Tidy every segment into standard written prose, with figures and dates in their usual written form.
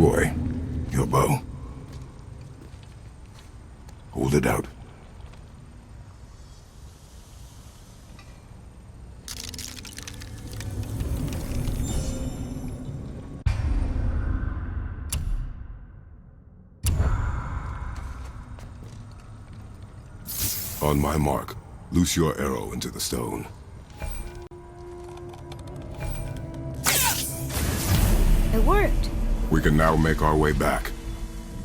Boy, your bow. Hold it out. On my mark, loose your arrow into the stone. It worked. We can now make our way back.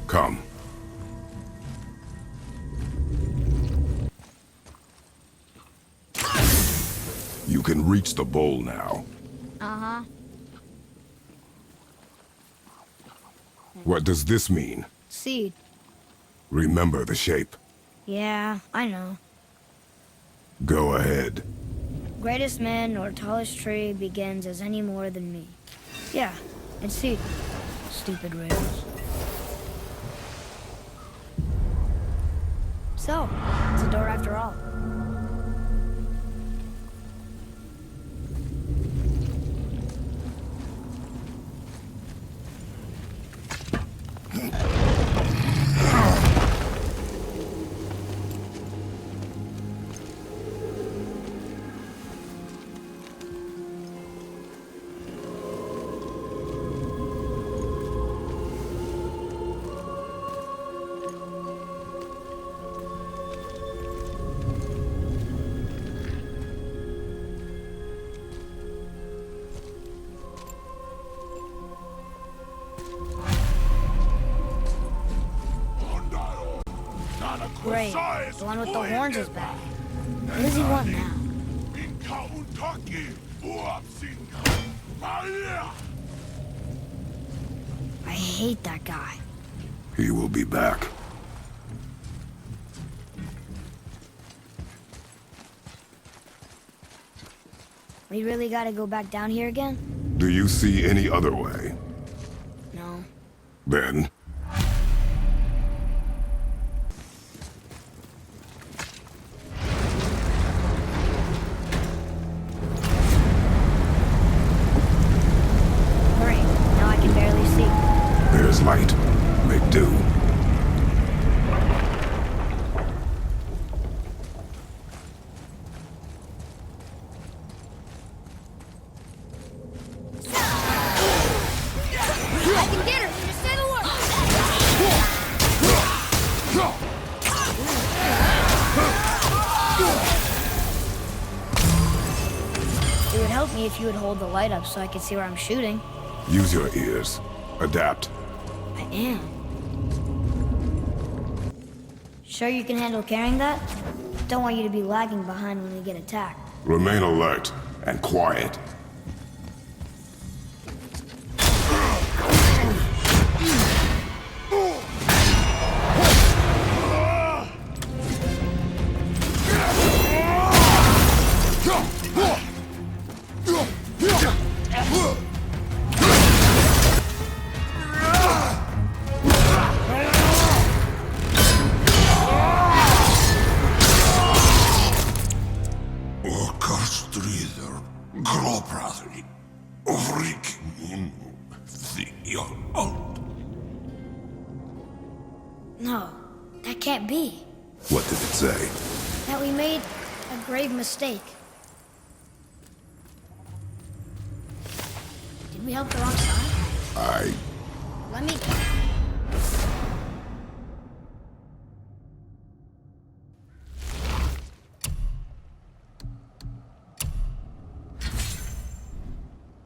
Come. You can reach the bowl now. Uh-huh. What does this mean? Seed. Remember the shape. Yeah, I know. Go ahead. Greatest man or tallest tree begins as any more than me. Yeah, it's seed. Stupid riddles. So, it's a door after all. Great. The one with the horns is back. What does he want now? I hate that guy. He will be back. We really gotta go back down here again? Do you see any other way? No. Then... Great. Now I can barely see. there's light. Make do. I can get her! Just say the word! It would help me if you would hold the light up so I could see where I'm shooting. Use your ears. Adapt. I am. Sure you can handle carrying that? Don't want you to be lagging behind when we get attacked. Remain alert and quiet. No, that can't be. What did it say? That we made a grave mistake. Did we help the wrong side? Let me...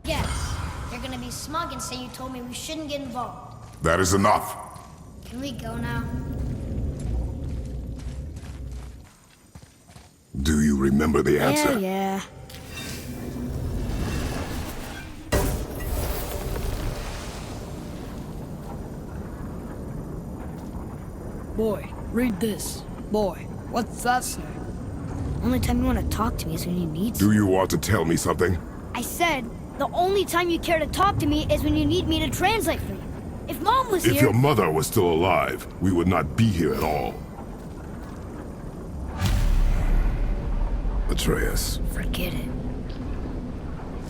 Yes, you're gonna be smug and say you told me we shouldn't get involved. That is enough. Can we go now? Do you remember the answer? Yeah. Boy, read this. Boy, what's that say? Only time you want to talk to me is when you need Do you want to tell me something? I said, the only time you care to talk to me is when you need me to translate for you. If Mom was If here... your mother was still alive, we would not be here at all. Atreus. Forget it.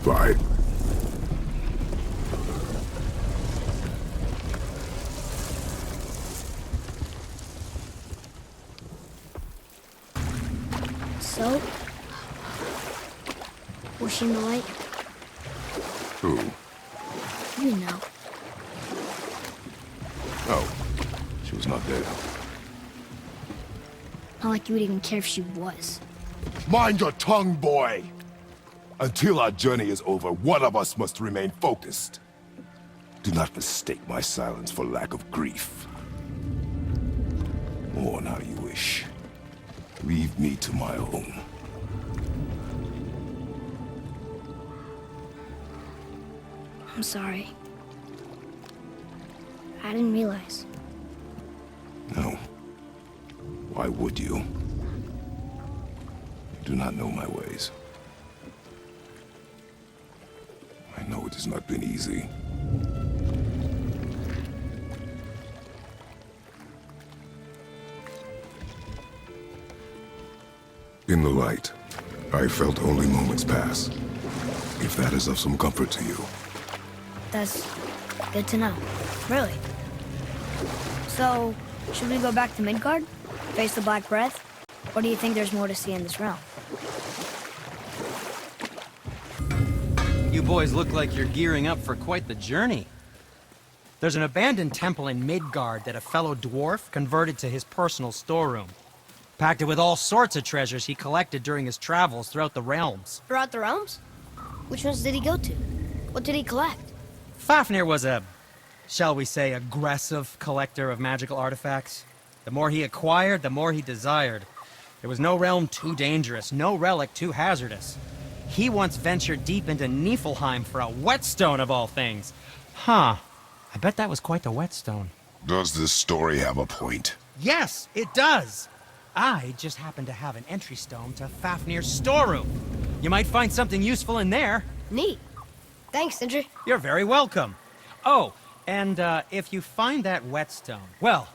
Fine. So? Was she in the light? Who? You know. Oh, she was not dead. Not like you would even care if she was. Mind your tongue, boy! Until our journey is over, one of us must remain focused. Do not mistake my silence for lack of grief. Mourn how you wish. Leave me to my own. I'm sorry. I didn't realize. No. Why would you? You do not know my ways. I know it has not been easy. In the light, I felt only moments pass. If that is of some comfort to you. That's good to know. Really. So, should we go back to Midgard? Face the Black Breath? Or do you think there's more to see in this realm? You boys look like you're gearing up for quite the journey. There's an abandoned temple in Midgard that a fellow dwarf converted to his personal storeroom. Packed it with all sorts of treasures he collected during his travels throughout the realms. Throughout the realms? Which ones did he go to? What did he collect? Fafnir was a, shall we say, aggressive collector of magical artifacts. The more he acquired, the more he desired. There was no realm too dangerous, no relic too hazardous. He once ventured deep into Niflheim for a whetstone of all things. Huh. I bet that was quite the whetstone. Does this story have a point? Yes, it does. I just happen to have an entry stone to Fafnir's storeroom. You might find something useful in there. Neat. Thanks, Sindri. You're very welcome. Oh, and if you find that whetstone, well,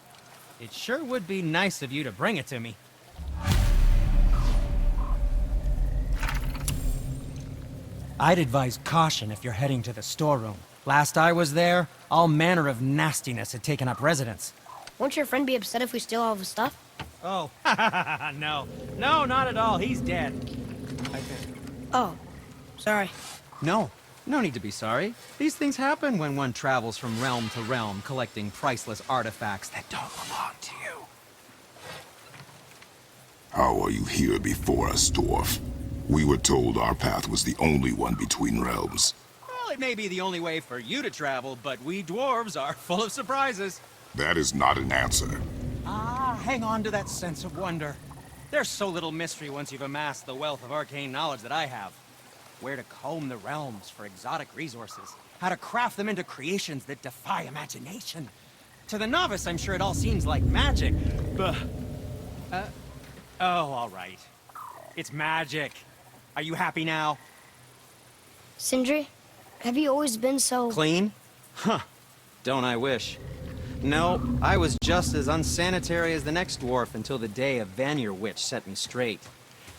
it sure would be nice of you to bring it to me. I'd advise caution if you're heading to the storeroom. Last I was there, all manner of nastiness had taken up residence. Won't your friend be upset if we steal all of his stuff? Oh, no. No, not at all. He's dead. I think. Oh, sorry. No need to be sorry. These things happen when one travels from realm to realm, collecting priceless artifacts that don't belong to you. How are you here before us, dwarf? We were told our path was the only one between realms. Well, it may be the only way for you to travel, but we dwarves are full of surprises. That is not an answer. Ah, hang on to that sense of wonder. There's so little mystery once you've amassed the wealth of arcane knowledge that I have. Where to comb the realms for exotic resources. How to craft them into creations that defy imagination. To the novice, I'm sure it all seems like magic, but... oh, all right. It's magic. Are you happy now? Sindri, have you always been so... Clean? Huh. Don't I wish. No, I was just as unsanitary as the next dwarf until the day a Vanir witch set me straight.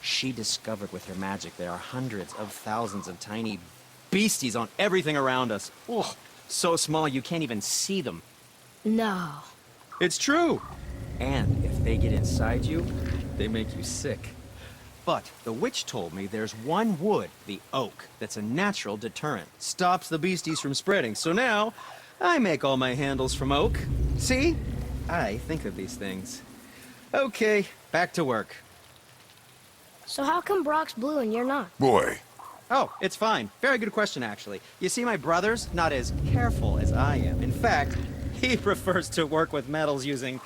She discovered with her magic there are hundreds of thousands of tiny beasties on everything around us. Oh, so small you can't even see them. No. It's true. And if they get inside you, they make you sick. But the witch told me there's one wood, the oak, that's a natural deterrent. Stops the beasties from spreading. So now, I make all my handles from oak. See? I think of these things. Okay, back to work. So how come Brock's blue and you're not? Boy, Oh, it's fine. Very good question, actually. You see, my brother's not as careful as I am. In fact, he prefers to work with metals using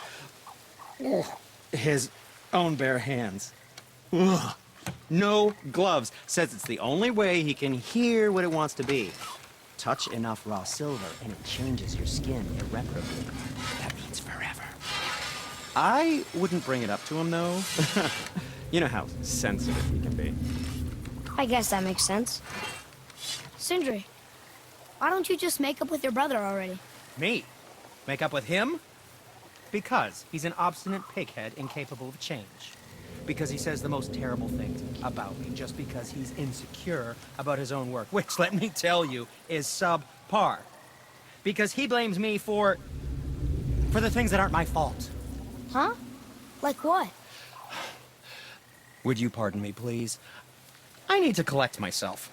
his own bare hands. Ugh. No gloves. Says it's the only way he can hear what it wants to be. Touch enough raw silver and it changes your skin irreparably. That means forever. I wouldn't bring it up to him, though. You know how sensitive he can be. I guess that makes sense. Sindri, why don't you just make up with your brother already? Me? Make up with him? Because he's an obstinate pighead incapable of change. Because he says the most terrible things about me just because he's insecure about his own work, which, let me tell you, is subpar. Because he blames me for the things that aren't my fault. Huh? Like what? Would you pardon me, please? I need to collect myself.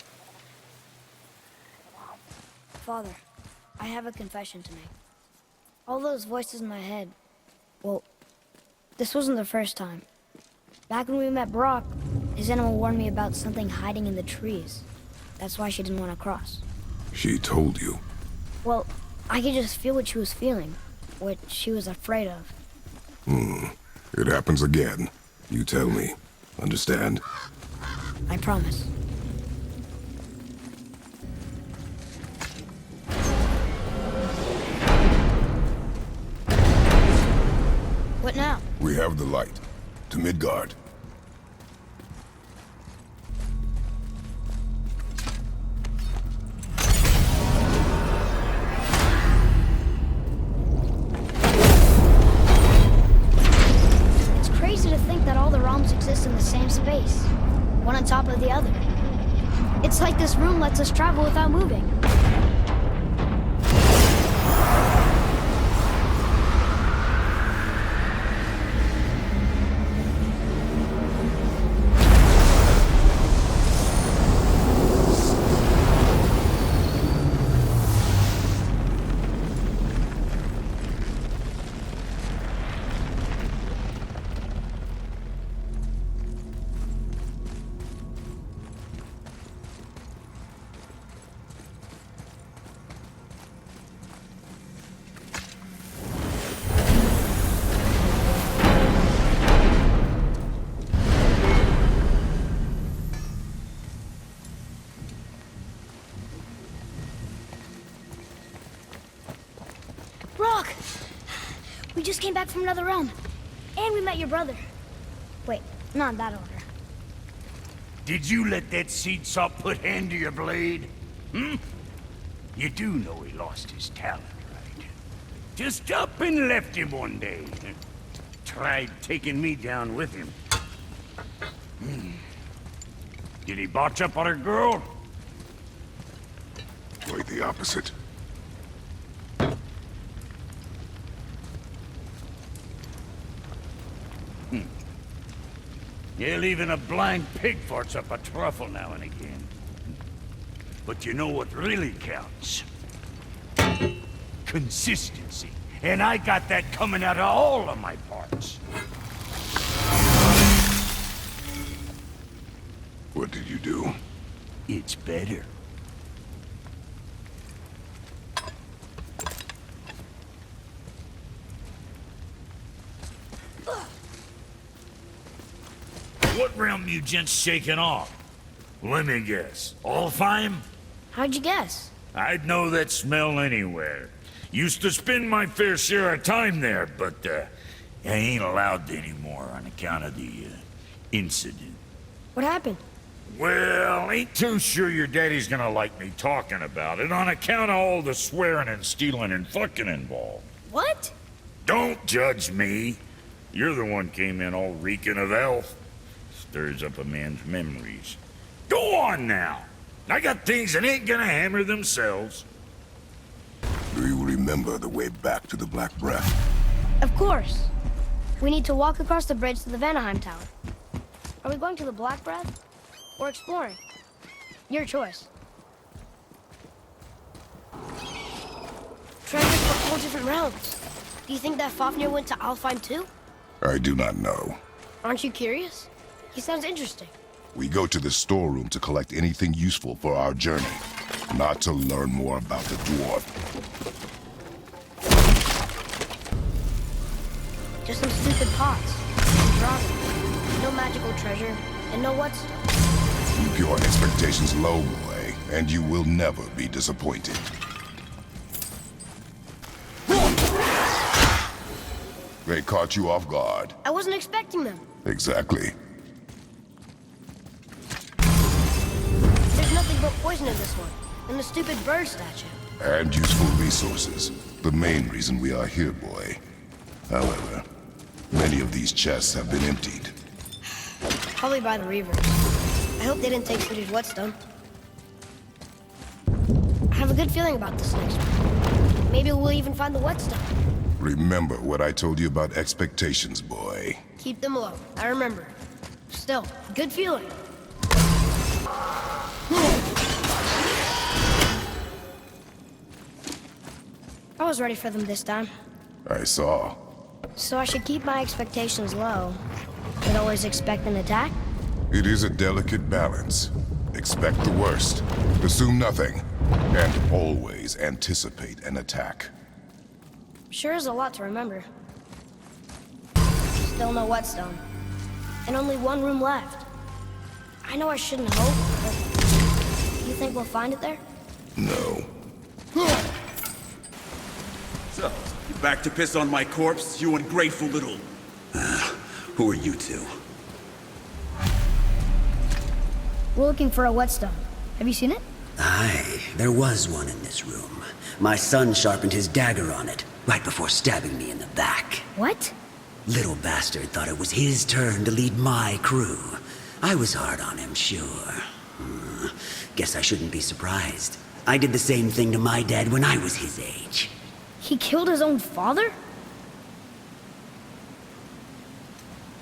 Father, I have a confession to make. All those voices in my head, well, this wasn't the first time. Back when we met Brock, his animal warned me about something hiding in the trees. That's why she didn't want to cross. She told you. Well, I could just feel what she was feeling, what she was afraid of. It happens again. You tell me. Understand? I promise. What now? We have the light. To Midgard. It's crazy to think that all the realms exist in the same space, one on top of the other. It's like this room lets us travel without moving. Brock! We just came back from another realm. And we met your brother. Wait, not in that order. Did you let that seed sop put hand to your blade? Hmm? You do know he lost his talent, right? Just up and left him one day. Tried taking me down with him. Did he botch up on a girl? Quite the opposite. Yeah, even a blind pig farts up a truffle now and again. But you know what really counts? Consistency. And I got that coming out of all of my parts. What did you do? It's better. What realm you gents shaking off? Let me guess. Alfheim? How'd you guess? I'd know that smell anywhere. Used to spend my fair share of time there, but I ain't allowed to anymore on account of the incident. What happened? Well, ain't too sure your daddy's gonna like me talking about it on account of all the swearing and stealing and fucking involved. What? Don't judge me. You're the one came in all reeking of elf. Stirs up a man's memories. Go on now. I got things that ain't gonna hammer themselves. Do you remember the way back to the Black Breath? Of course. We need to walk across the bridge to the Vanaheim Tower. Are we going to the Black Breath? Or exploring? Your choice. Treasures from all different realms. Do you think that Fafnir went to Alfheim too? I do not know. Aren't you curious? He sounds interesting. We go to the storeroom to collect anything useful for our journey, not to learn more about the dwarf. Just some stupid pots. Some drawing. No magical treasure, and no whetstone. Keep your expectations low, boy, and you will never be disappointed. They caught you off guard. I wasn't expecting them. Exactly. There's nothing but poison in this one, and the stupid bird statue. And useful resources. The main reason we are here, boy. However, many of these chests have been emptied. Probably by the Reavers. I hope they didn't take Swedish whetstone. I have a good feeling about this next one. Maybe we'll even find the whetstone. Remember what I told you about expectations, boy. Keep them low. I remember. Still, good feeling. I was ready for them this time. I saw. So I should keep my expectations low, but always expect an attack? It is a delicate balance. Expect the worst, assume nothing, and always anticipate an attack. Sure is a lot to remember. Still no whetstone. And only one room left. I know I shouldn't hope, but you think we'll find it there? No. So, you back to piss on my corpse, you ungrateful little... who are you two? We're looking for a whetstone. Have you seen it? Aye, there was one in this room. My son sharpened his dagger on it, right before stabbing me in the back. What? Little bastard thought it was his turn to lead my crew. I was hard on him, sure. Guess I shouldn't be surprised. I did the same thing to my dad when I was his age. He killed his own father?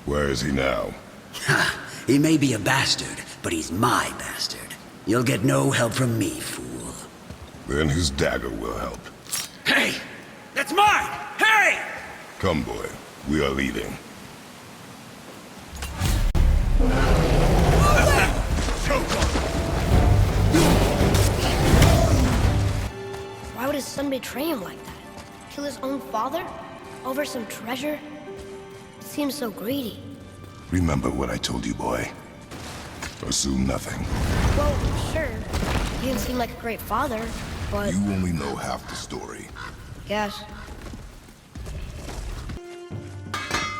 Where is he now? Ha! He may be a bastard, but he's my bastard. You'll get no help from me, fool. Then his dagger will help. Hey! That's mine! Hey! Come, boy. We are leaving. Why would his son betray him like that? Kill his own father? Over some treasure? It seems so greedy. Remember what I told you, boy. Assume nothing. Well, sure. He didn't seem like a great father, but... You only know half the story. Guess.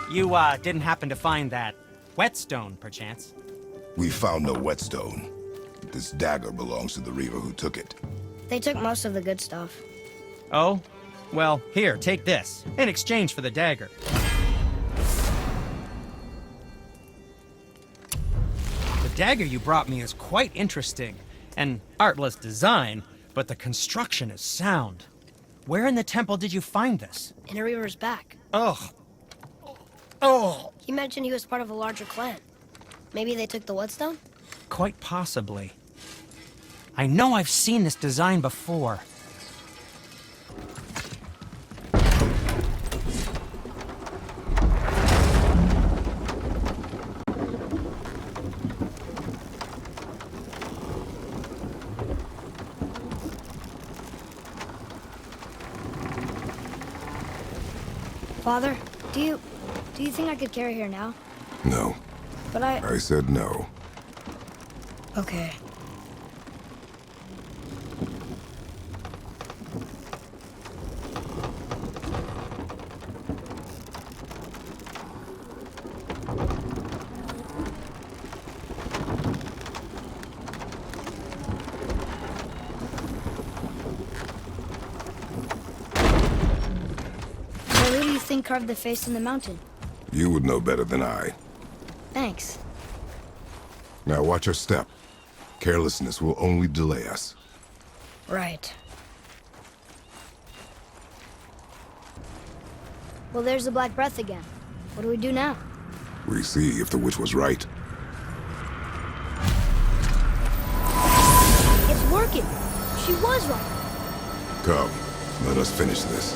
You, didn't happen to find that whetstone, perchance? We found no whetstone. This dagger belongs to the reaver who took it. They took most of the good stuff. Oh? Well, here, take this, in exchange for the dagger. The dagger you brought me is quite interesting. An artless design, but the construction is sound. Where in the temple did you find this? In a reaver's back. Ugh. Oh! He mentioned he was part of a larger clan. Maybe they took the whetstone? Quite possibly. I know I've seen this design before. Father, do you think I could carry her now? No. But I said no. Okay. Who do you think carved the face in the mountain? You would know better than I. Thanks. Now watch your step. Carelessness will only delay us. Right. Well, there's the Black Breath again. What do we do now? We see if the witch was right. It's working! She was right! Come, let us finish this.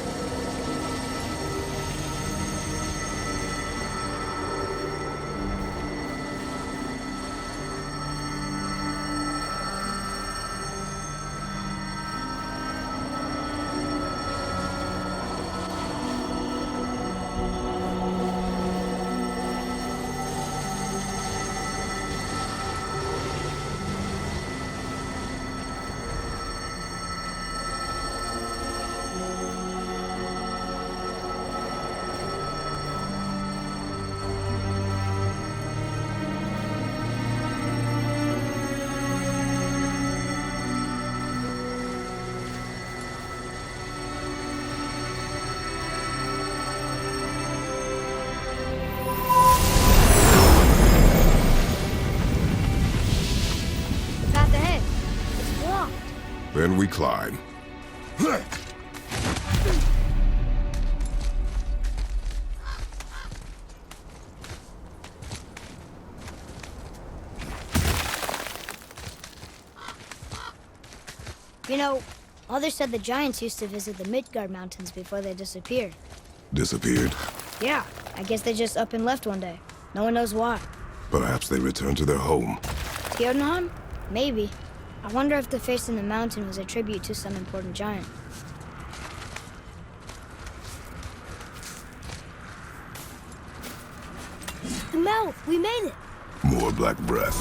Path ahead. It's blocked. Then we climb. know, Mother said the giants used to visit the Midgard Mountains before they disappeared. Disappeared? Yeah, I guess they just up and left one day. No one knows why. Perhaps they returned to their home. Jotunheim? Maybe. I wonder if the face in the mountain was a tribute to some important giant. The mouth! We made it! More black breath.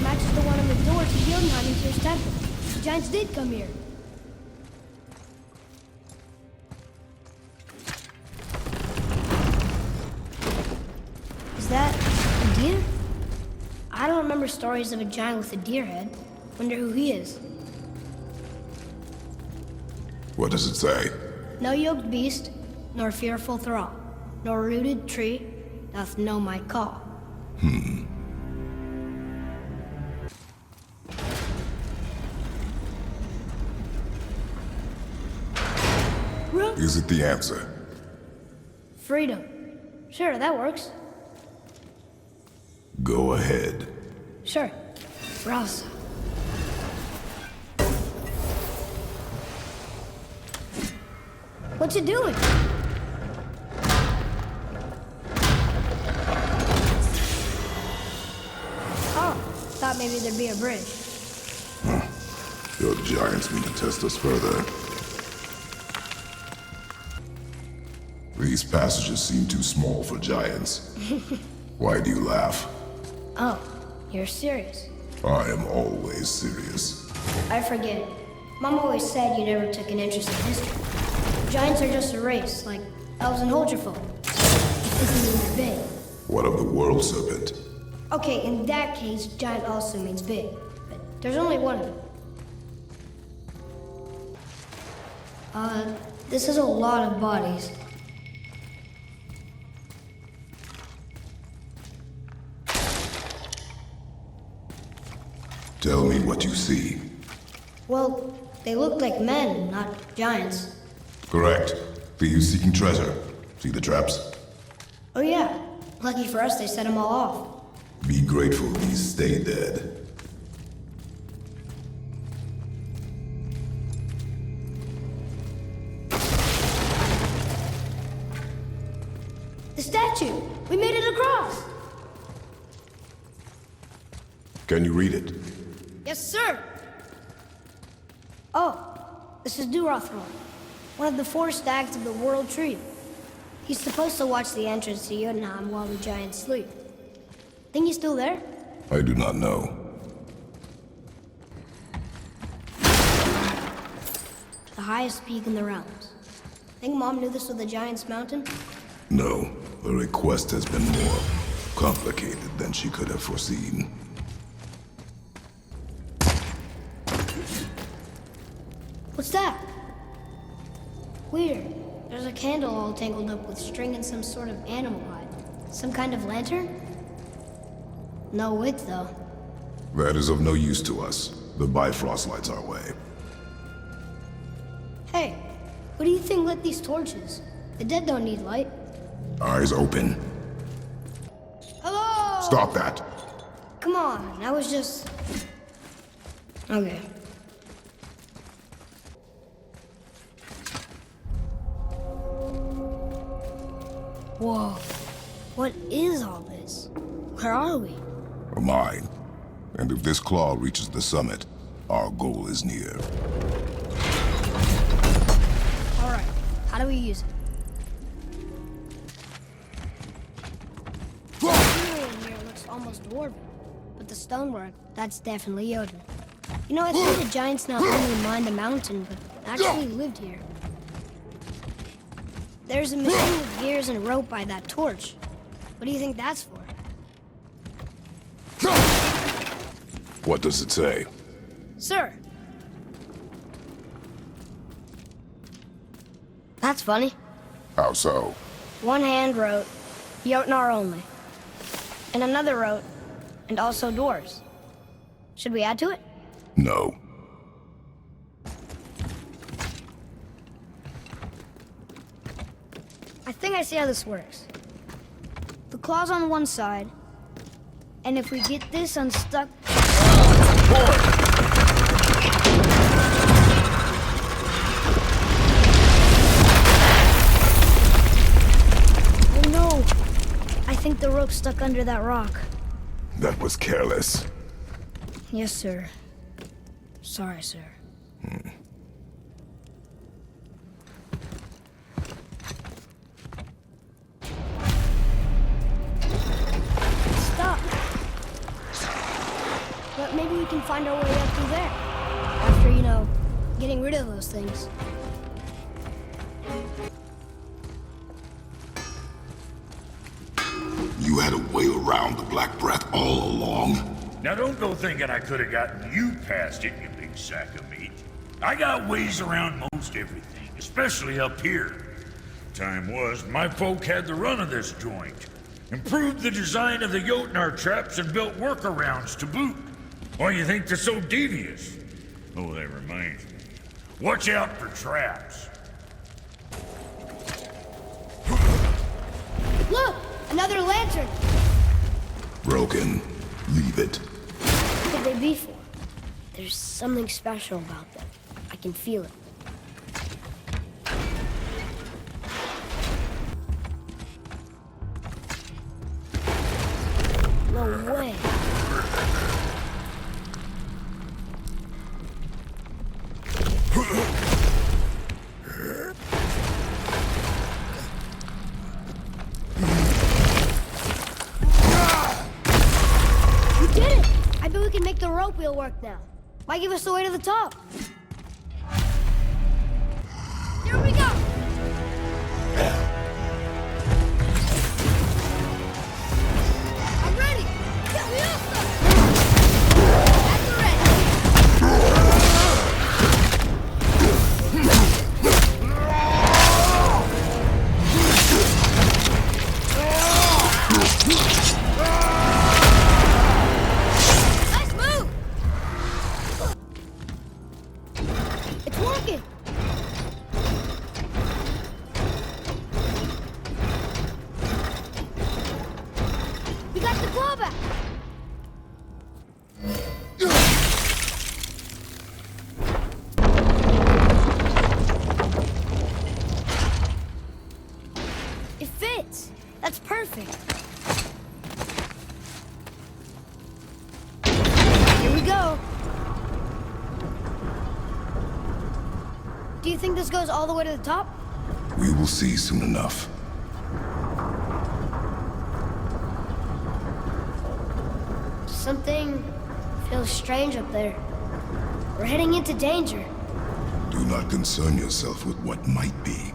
Matches the one on the door to Jotunheim into his temple. The giants did come here. Is that a deer? I don't remember stories of a giant with a deer head. Wonder who he is. What does it say? No yoked beast, nor fearful thrall, nor rooted tree doth know my call. Is it the answer? Freedom. Sure, that works. Go ahead. Sure. Rouse. What's it doing? Oh, thought maybe there'd be a bridge. Your giants mean to test us further. These passages seem too small for giants. Why do you laugh? Oh, you're serious. I am always serious. I forget. Mom always said you never took an interest in history. Giants are just a race, like elves and Holgerfolk. It doesn't mean they're big. What of the world serpent? Okay, in that case, giant also means big. But there's only one of them. This is a lot of bodies. Tell me what you see. Well, they look like men, not giants. Correct. Thieves seeking treasure. See the traps? Oh yeah, lucky for us they set them all off. Be grateful these stay dead. The statue! We made it across! Can you read it? Yes, sir! Oh, this is Durathror, one of the 4 stags of the World Tree. He's supposed to watch the entrance to Jotunheim while the giants sleep. Think he's still there? I do not know. The highest peak in the realms. Think Mom knew this was the Giant's Mountain? No, the request has been more complicated than she could have foreseen. What's that? Weird. There's a candle all tangled up with string and some sort of animal hide. Some kind of lantern? No wick, though. That is of no use to us. The Bifrost lights our way. Hey, who do you think lit these torches? The dead don't need light. Eyes open. Hello! Stop that! Come on, I was just... Okay. Whoa. What is all this? Where are we? A mine. And if this claw reaches the summit, our goal is near. All right, how do we use it? The scenery in here looks almost dwarven, but the stonework, that's definitely Jotun. You know, I think the giants not only mined the mountain, but actually lived here. There's a machine with gears and rope by that torch. What do you think that's for? What does it say? Sir! That's funny. How so? One hand wrote, Jotnar only. And another wrote, and also dwarves. Should we add to it? No. I think I see how this works. The claw's on one side, and if we get this unstuck... Oh no! I think the rope's stuck under that rock. That was careless. Yes, sir. Sorry, sir. Stop. But maybe we can find our way up through there. After, you know, getting rid of those things. You had a way around the Black Breath all along? Now don't go thinking I could have gotten you past it, you big sack of meat. I got ways around most everything, especially up here. Time was, my folk had the run of this joint. Improved the design of the Jotnar traps and built workarounds to boot. Why you think they're so devious? Oh, that reminds me. Watch out for traps. Look! Another lantern! Broken. Leave it. What could they be for? There's something special about them. I can feel it. No way. We did it! I bet we can make the rope wheel work now. Might give us the way to the top. Here we go! I'm ready! Get me up there! At the ready! Nice move! It's working! We got the claw back! It fits! That's perfect! Here we go! Do you think this goes all the way to the top? We will see soon enough. Something feels strange up there. We're heading into danger. Do not concern yourself with what might be.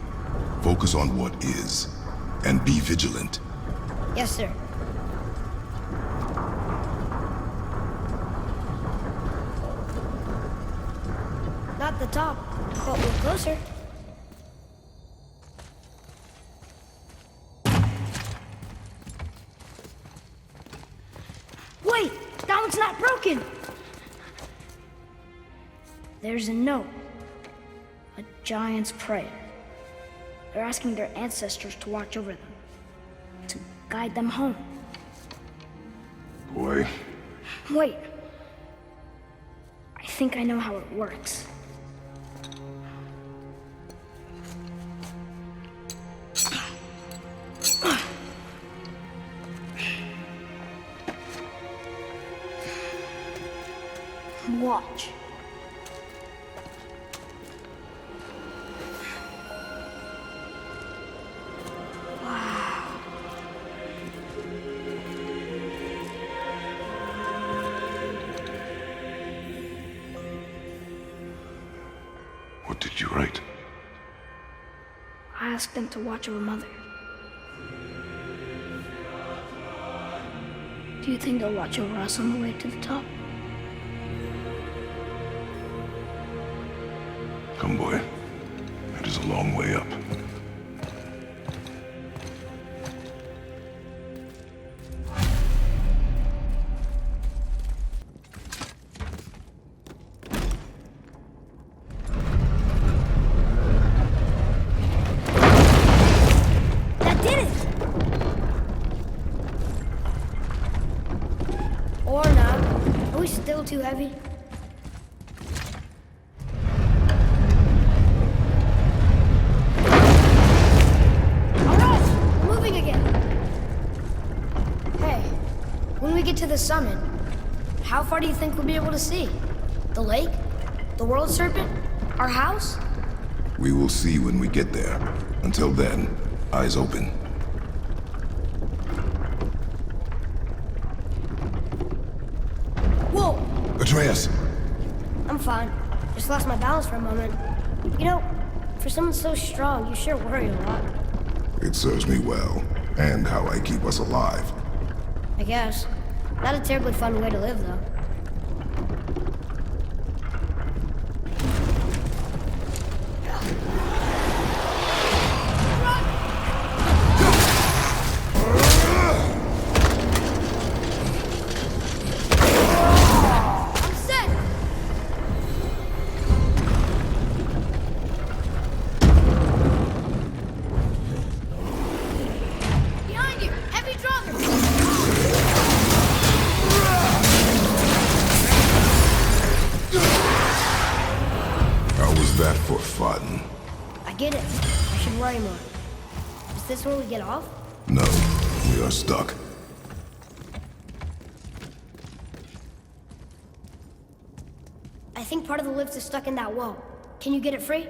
Focus on what is, and be vigilant. Yes, sir. Not the top, but we're closer. Wait! That one's not broken! There's a note. A giant's prayer. They're asking their ancestors to watch over them. To guide them home. Boy, Wait. I think I know how it works. Watch. what did you write? I asked them to watch over Mother. Do you think they'll watch over us on the way to the top? Come, boy. It is a long way up. get to the summit, how far do you think we'll be able to see? The lake? The world serpent? Our house? We will see when we get there. Until then, eyes open. Whoa! Atreus! I'm fine. Just lost my balance for a moment. You know, for someone so strong, you sure worry a lot. It serves me well, and how I keep us alive. I guess. Not a terribly fun way to live, though. I'm set! Behind you! Heavy drugger! How was that for fun? I get it. I should worry more. Is this where we get off? No, we are stuck. I think part of the lift is stuck in that wall. Can you get it free?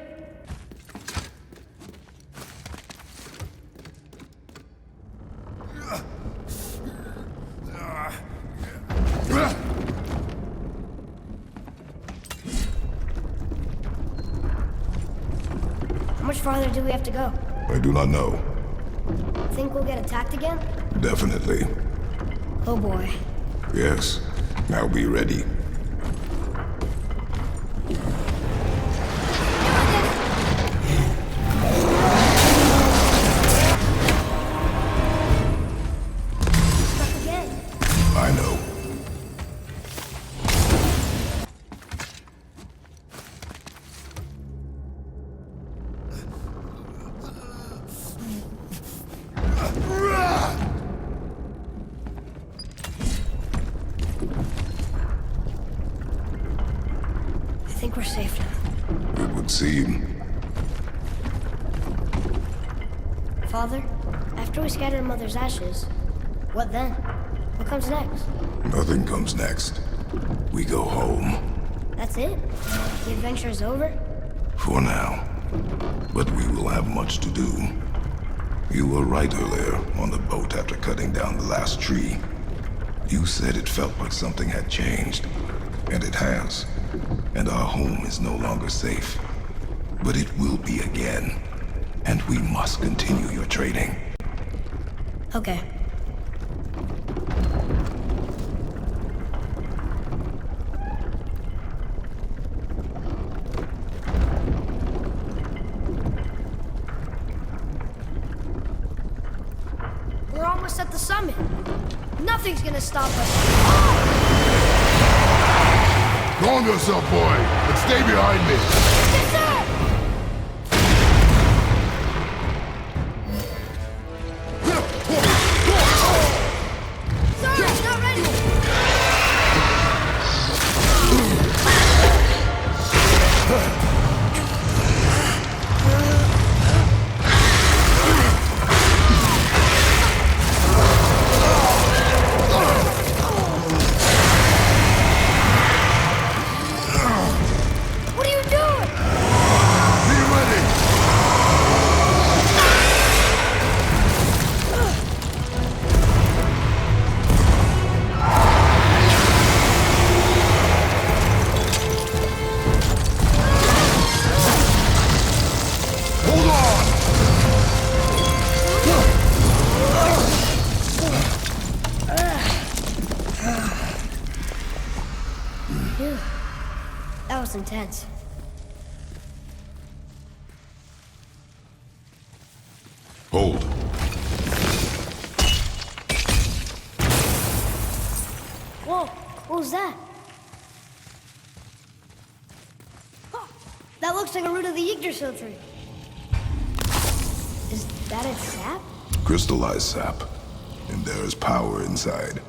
How much farther do we have to go? I do not know. Think we'll get attacked again? Definitely. Oh boy. Yes. Now be ready. Stuck again. I know. I think we're safe now. It would seem. Father, after we scatter Mother's ashes, what then? What comes next? Nothing comes next. We go home. That's it? The adventure is over? For now. But we will have much to do. You were right earlier on the boat after cutting down the last tree. You said it felt like something had changed. And it has. And our home is no longer safe. But it will be again. And we must continue your training. Okay. We're almost at the summit. Nothing's gonna stop us. Calm yourself, boy, and stay behind me. Yes, sir! Sir, it's not ready! What are you doing? Be ready. Hold on. Phew. That was intense. Hold. Whoa, what was that? That looks like a root of the Yggdrasil tree. Is that its sap? Crystallized sap. And there is power inside.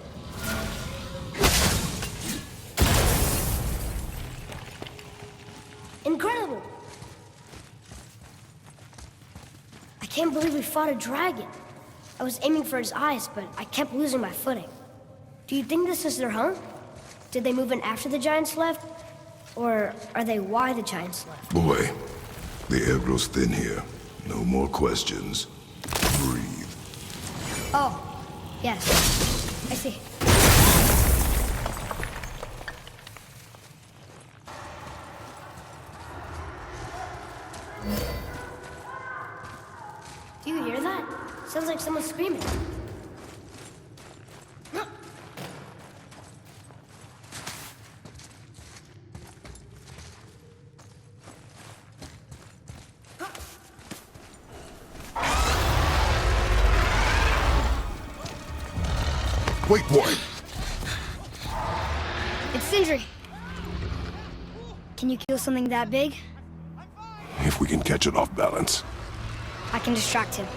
Incredible! I can't believe we fought a dragon. I was aiming for his eyes, but I kept losing my footing. Do you think this is their home? Did they move in after the giants left? Or are they why the giants left? Boy, the air grows thin here. No more questions. Breathe. Oh, yes. I see. Do you hear that? Sounds like someone screaming. Wait, boy! It's Sindri. Can you kill something that big? If we can catch it off balance. I can distract him.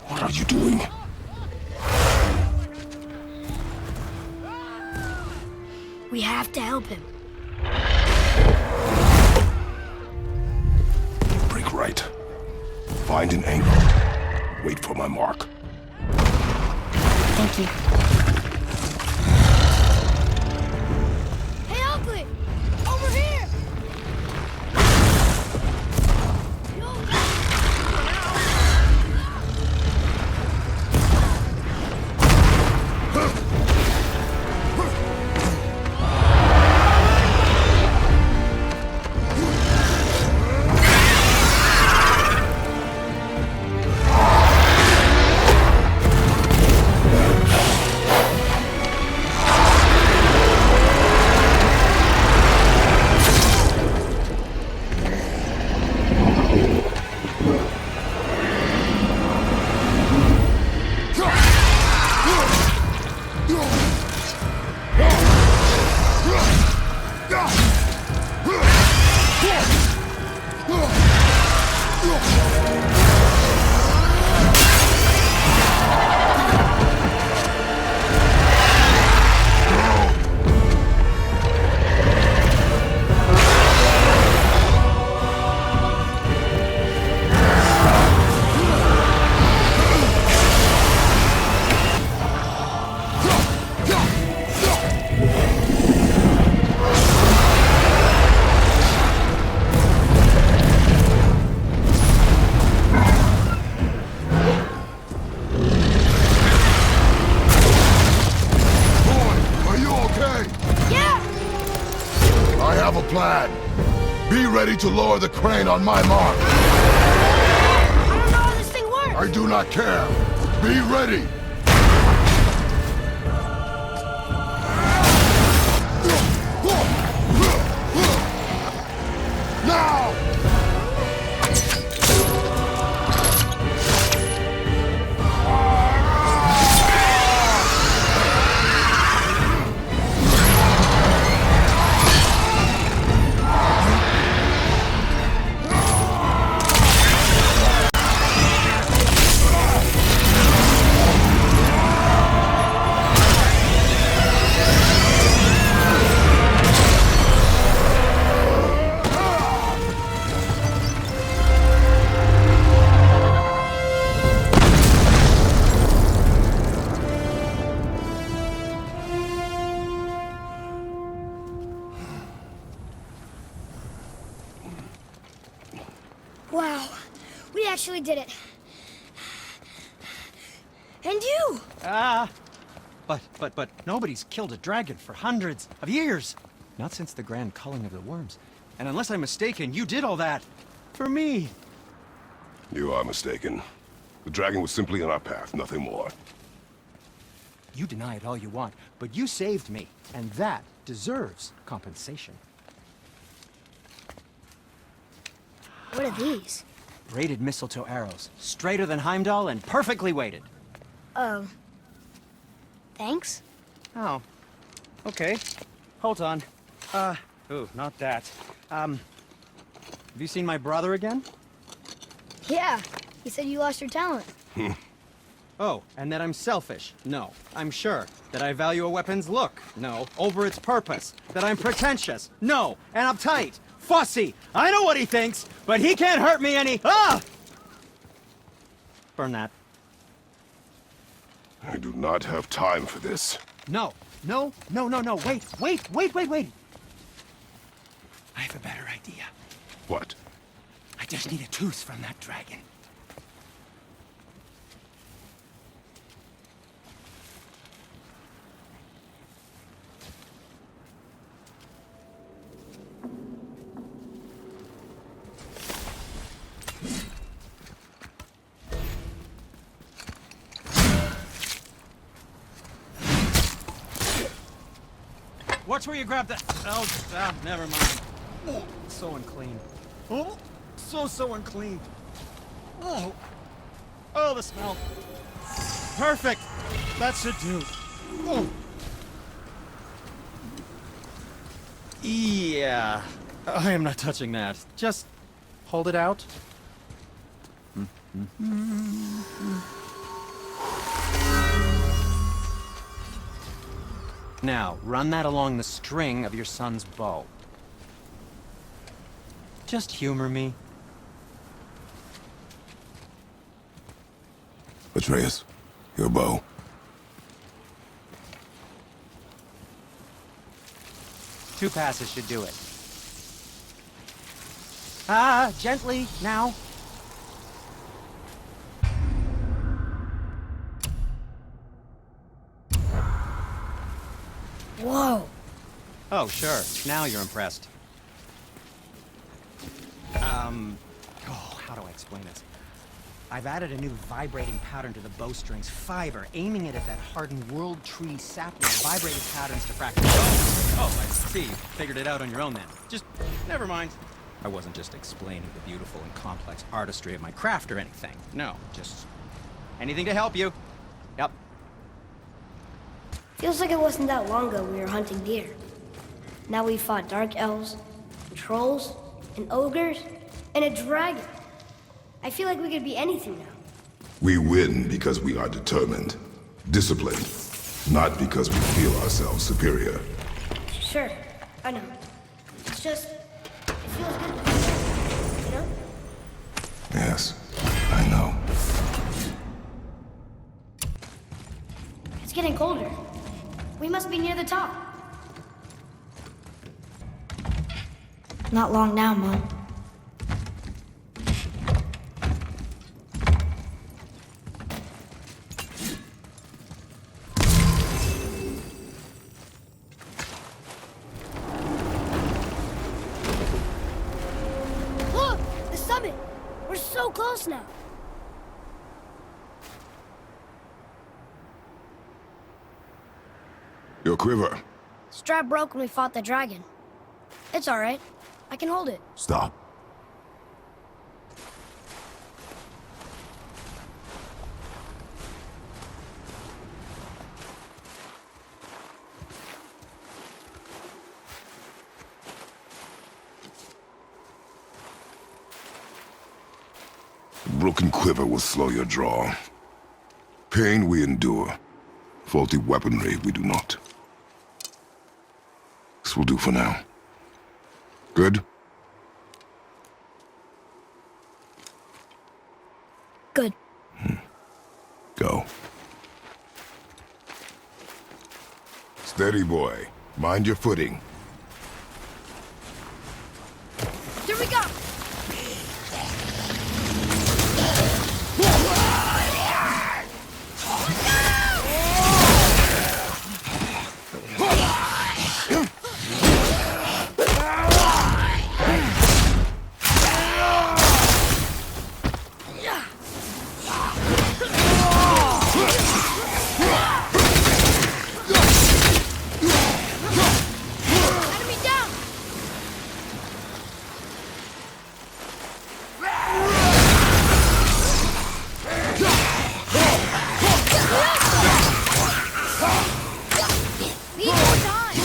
What are you doing? We have to help him. Break right. Find an angle. Wait for my mark. Thank you. Hey, Ugly! Over here! Plan. Be ready to lower the crane on my mark. I don't know how this thing works! I do not care. Be ready. Now! Wow, we actually did it. And you! But nobody's killed a dragon for hundreds of years. Not since the grand culling of the worms. And unless I'm mistaken, you did all that for me. You are mistaken. The dragon was simply in our path, nothing more. You deny it all you want, but you saved me, and that deserves compensation. What are these? Braided mistletoe arrows, straighter than Heimdall and perfectly weighted. Oh. Thanks? Oh. Okay. Hold on. Ooh, not that. Have you seen my brother again? Yeah, he said you lost your talent. Oh, and that I'm selfish? No, I'm sure. That I value a weapon's look? No, over its purpose. That I'm pretentious? No, and uptight. Fussy! I know what he thinks, but he can't hurt me any— Ah! Burn that. I do not have time for this. No. Wait. I have a better idea. What? I just need a tooth from that dragon. Watch where you grab that. Oh, never mind. Oh, so unclean. Oh, so unclean. Oh, the smell. Perfect. That should do. Oh. Yeah, I am not touching that. Just hold it out. Now, run that along the string of your son's bow. Just humor me. Atreus, your bow. Two passes should do it. Gently, now. Whoa. Oh, sure. Now you're impressed. How do I explain this? I've added a new vibrating pattern to the bowstring's fiber, aiming it at that hardened world tree sapling. Vibrating patterns to fracture bones. Oh, I see. Figured it out on your own then. Just, never mind. I wasn't just explaining the beautiful and complex artistry of my craft or anything. No, just anything to help you. Yep. Feels like it wasn't that long ago we were hunting deer. Now we fought dark elves, and trolls, and ogres, and a dragon. I feel like we could be anything now. We win because we are determined, disciplined, not because we feel ourselves superior. Sure, I know. It's just, it feels good, you know? Yes, I know. It's getting colder. We must be near the top. Not long now, Mom. Look! The summit! We're so close now! Your quiver. Strap broke when we fought the dragon. It's all right. I can hold it. Stop. Broken quiver will slow your draw. Pain we endure. Faulty weaponry we do not. This will do for now. Good? Good. Go. Steady, boy. Mind your footing. Here we go! Enemy down! Need more time!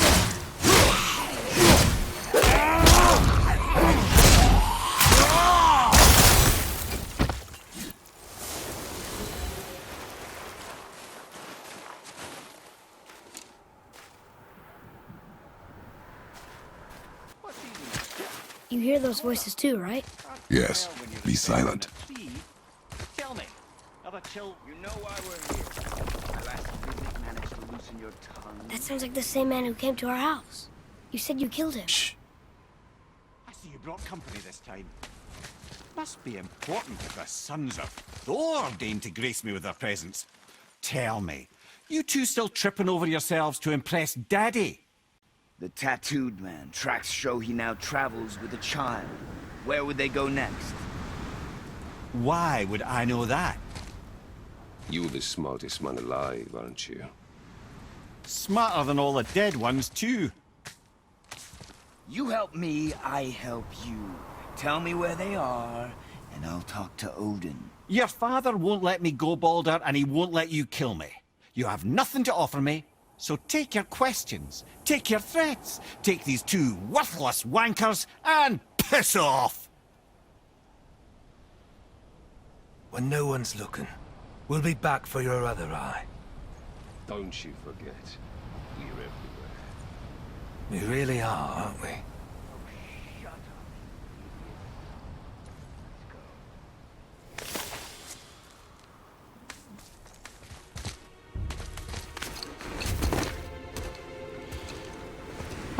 You hear those voices too, right? Yes. Be silent. Tell me. How about you know why we're here? I like That sounds like the same man who came to our house. You said you killed him. Shh. I see you brought company this time. Must be important if the sons of Thor deign to grace me with their presence. Tell me, you two still tripping over yourselves to impress Daddy? The tattooed man. Tracks show he now travels with a child. Where would they go next? Why would I know that? You're the smartest man alive, aren't you? Smarter than all the dead ones, too. You help me, I help you. Tell me where they are, and I'll talk to Odin. Your father won't let me go, Balder, and he won't let you kill me. You have nothing to offer me, so take your questions, take your threats, take these two worthless wankers, and piss off! When no one's looking, we'll be back for your other eye. Don't you forget, we're everywhere. We really are, aren't we?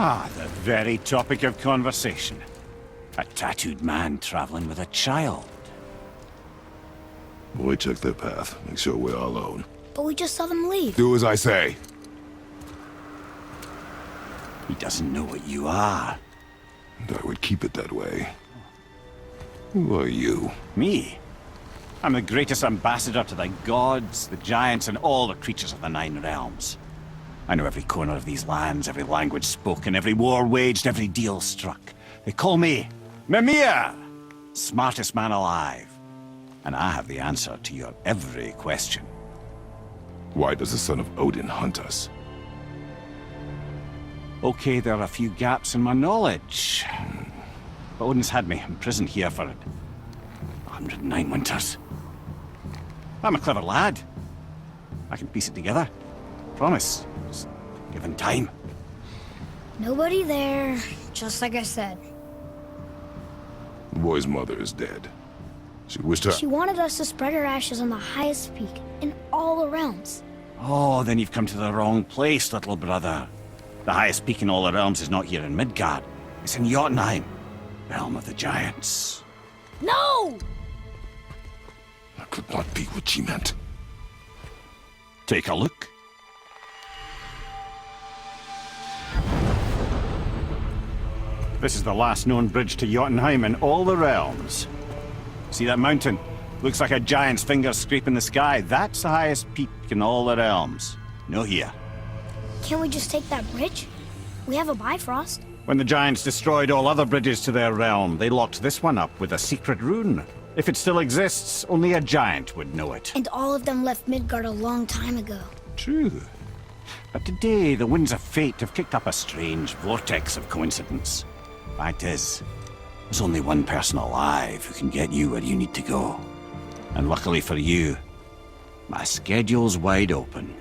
Ah, the very topic of conversation. A tattooed man traveling with a child. We check their path. Make sure we're all alone. But we just saw them leave. Do as I say. He doesn't know what you are. And I would keep it that way. Who are you? Me? I'm the greatest ambassador to the gods, the giants, and all the creatures of the Nine Realms. I know every corner of these lands, every language spoken, every war waged, every deal struck. They call me Mimir, smartest man alive. And I have the answer to your every question. Why does the son of Odin hunt us? Okay, there are a few gaps in my knowledge. But Odin's had me imprisoned here for 109 winters. I'm a clever lad. I can piece it together. Promise. Just given time. Nobody there, just like I said. The boy's mother is dead. She wished her... She wanted us to spread her ashes on the highest peak in all the realms. Oh, then you've come to the wrong place, little brother. The highest peak in all the realms is not here in Midgard. It's in Jotunheim, realm of the giants. No! That could not be what she meant. Take a look. This is the last known bridge to Jotunheim in all the realms. See that mountain? Looks like a giant's finger scraping the sky. That's the highest peak in all the realms. No here. Can't we just take that bridge? We have a Bifrost. When the giants destroyed all other bridges to their realm, they locked this one up with a secret rune. If it still exists, only a giant would know it. And all of them left Midgard a long time ago. True. But today, the winds of fate have kicked up a strange vortex of coincidence. Fact is, there's only one person alive who can get you where you need to go. And luckily for you, my schedule's wide open.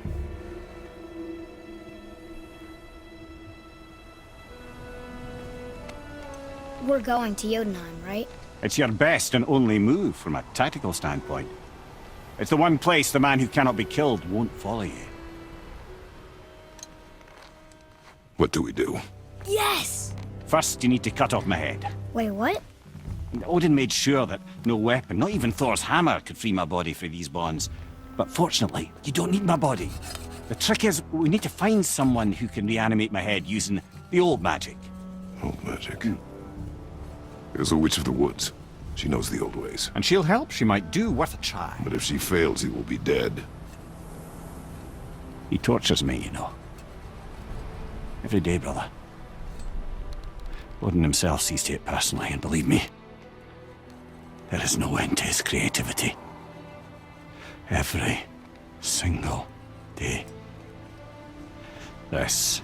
We're going to Jotunheim, right? It's your best and only move from a tactical standpoint. It's the one place the man who cannot be killed won't follow you. What do we do? Yes! First, you need to cut off my head. Wait, what? Odin made sure that no weapon, not even Thor's hammer, could free my body from these bonds. But fortunately, you don't need my body. The trick is, we need to find someone who can reanimate my head using the old magic. Old magic. There's a witch of the woods. She knows the old ways. And she'll help. She might do worth a try. But if she fails, he will be dead. He tortures me, you know. Every day, brother. Odin himself sees to it personally, and believe me, there is no end to his creativity. Every single day. This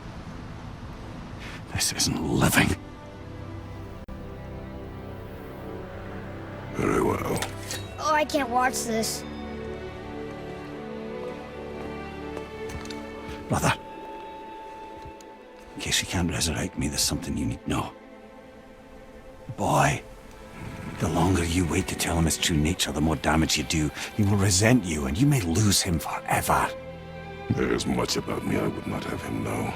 isn't living. Very well. Oh, I can't watch this. Brother, in case you can't resurrect me, there's something you need to know. Boy, the longer you wait to tell him his true nature, the more damage you do. He will resent you, and you may lose him forever. There's much about me I would not have him know.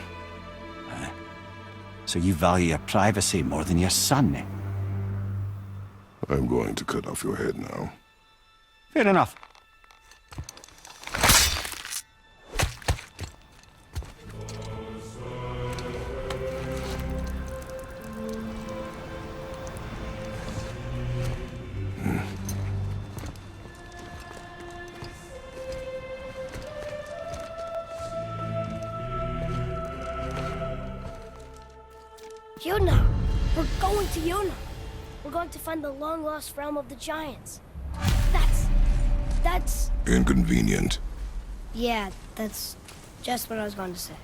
So you value your privacy more than your son, eh? I'm going to cut off your head now. Fair enough. Yuna! We're going to Yuna! We're going to find the long-lost realm of the giants. That's... Inconvenient. Yeah, that's just what I was going to say.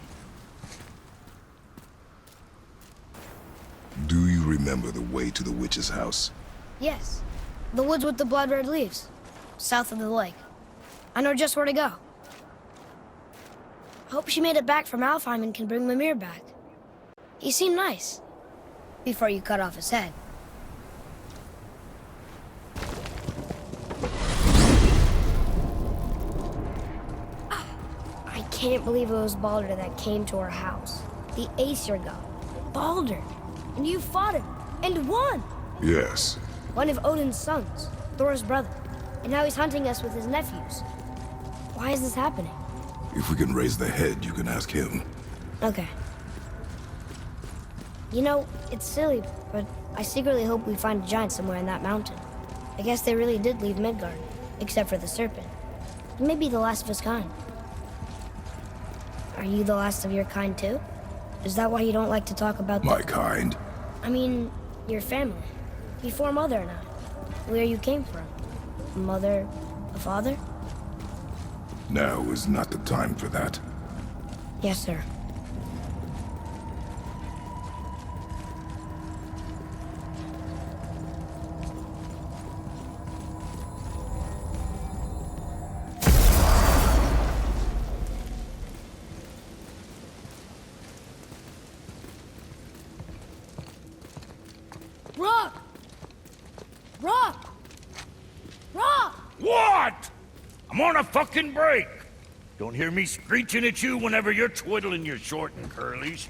Do you remember the way to the witch's house? Yes. The woods with the blood-red leaves. South of the lake. I know just where to go. Hope she made it back from Alfheim and can bring Mimir back. He seemed nice. Before you cut off his head. I can't believe it was Baldur that came to our house. The Aesir god. Baldur. And you fought him. And won! Yes. One of Odin's sons. Thor's brother. And now he's hunting us with his nephews. Why is this happening? If we can raise the head, you can ask him. Okay. You know, it's silly, but I secretly hope we find a giant somewhere in that mountain. I guess they really did leave Midgard, except for the serpent. Maybe the last of his kind. Are you the last of your kind too? Is that why you don't like to talk about My kind? I mean, your family. Before Mother and I. Where you came from. Mother, a father? Now is not the time for that. Yes, sir. Rock! Rock! Rock! What? I'm on a fucking break. Don't hear me screeching at you whenever you're twiddling your short and curlies.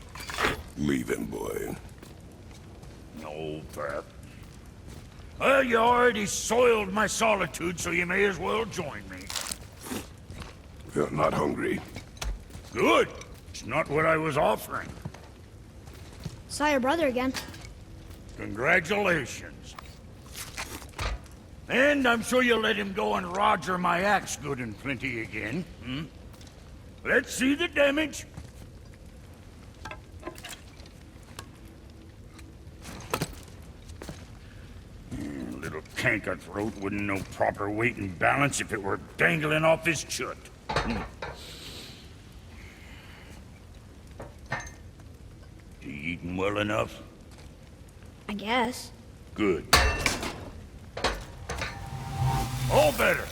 Leave him, boy. No, Pep. Well, you already soiled my solitude, so you may as well join me. You're not hungry. Good. It's not what I was offering. Saw your brother again. Congratulations. And I'm sure you'll let him go and Roger my axe good and plenty again. Let's see the damage. Little canker throat wouldn't know proper weight and balance if it were dangling off his chut. You eating well enough? I guess. Good. All better.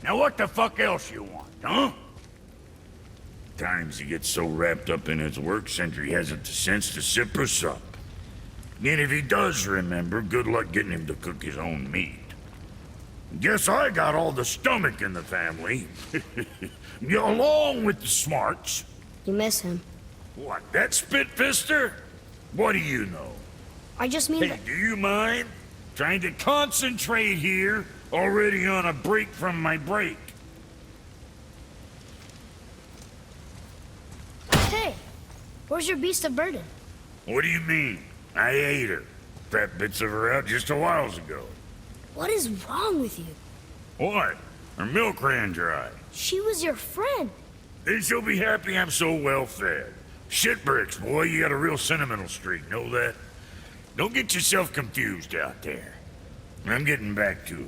Now what the fuck else you want, huh? Times he gets so wrapped up in his work, Sentry hasn't the sense to sip or sup. And if he does remember, good luck getting him to cook his own meat. Guess I got all the stomach in the family. Along with the smarts. You miss him. What, that spit-fister? What do you know? I just mean Hey, that... do you mind? Trying to concentrate here, already on a break from my break. Hey! Where's your beast of burden? What do you mean? I ate her. Fat bits of her out just a while ago. What is wrong with you? What? Her milk ran dry. She was your friend. Then she'll be happy I'm so well fed. Shit bricks, boy, you got a real sentimental streak, know that? Don't get yourself confused out there. I'm getting back to it.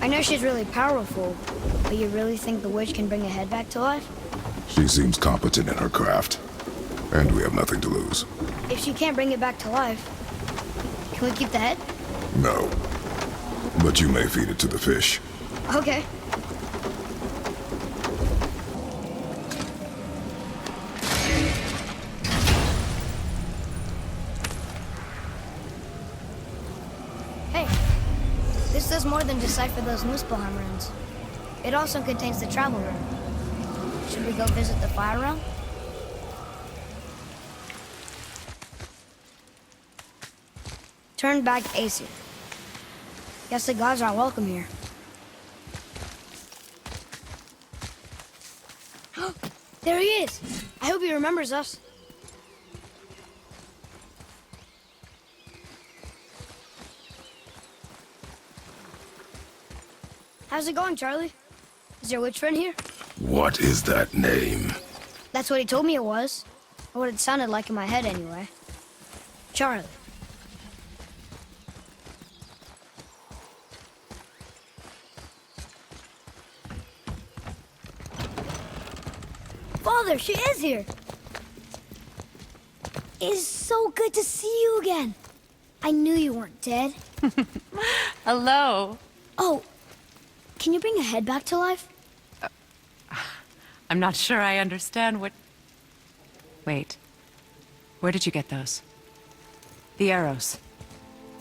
I know she's really powerful, but you really think the witch can bring a head back to life? She seems competent in her craft. And we have nothing to lose. If she can't bring it back to life, can we keep the head? No. But you may feed it to the fish. Okay. does more than decipher those Muspelheim runes. It also contains the travel rune. Should we go visit the fire realm? Turn back Aesir. Guess the gods aren't welcome here. There he is! I hope he remembers us. How's it going, Charlie? Is your witch friend here? What is that name? That's what he told me it was. Or what it sounded like in my head, anyway. Charlie. Father, she is here! It's so good to see you again. I knew you weren't dead. Hello. Oh, can you bring a head back to life? I'm not sure I understand what... Wait. Where did you get those? The arrows.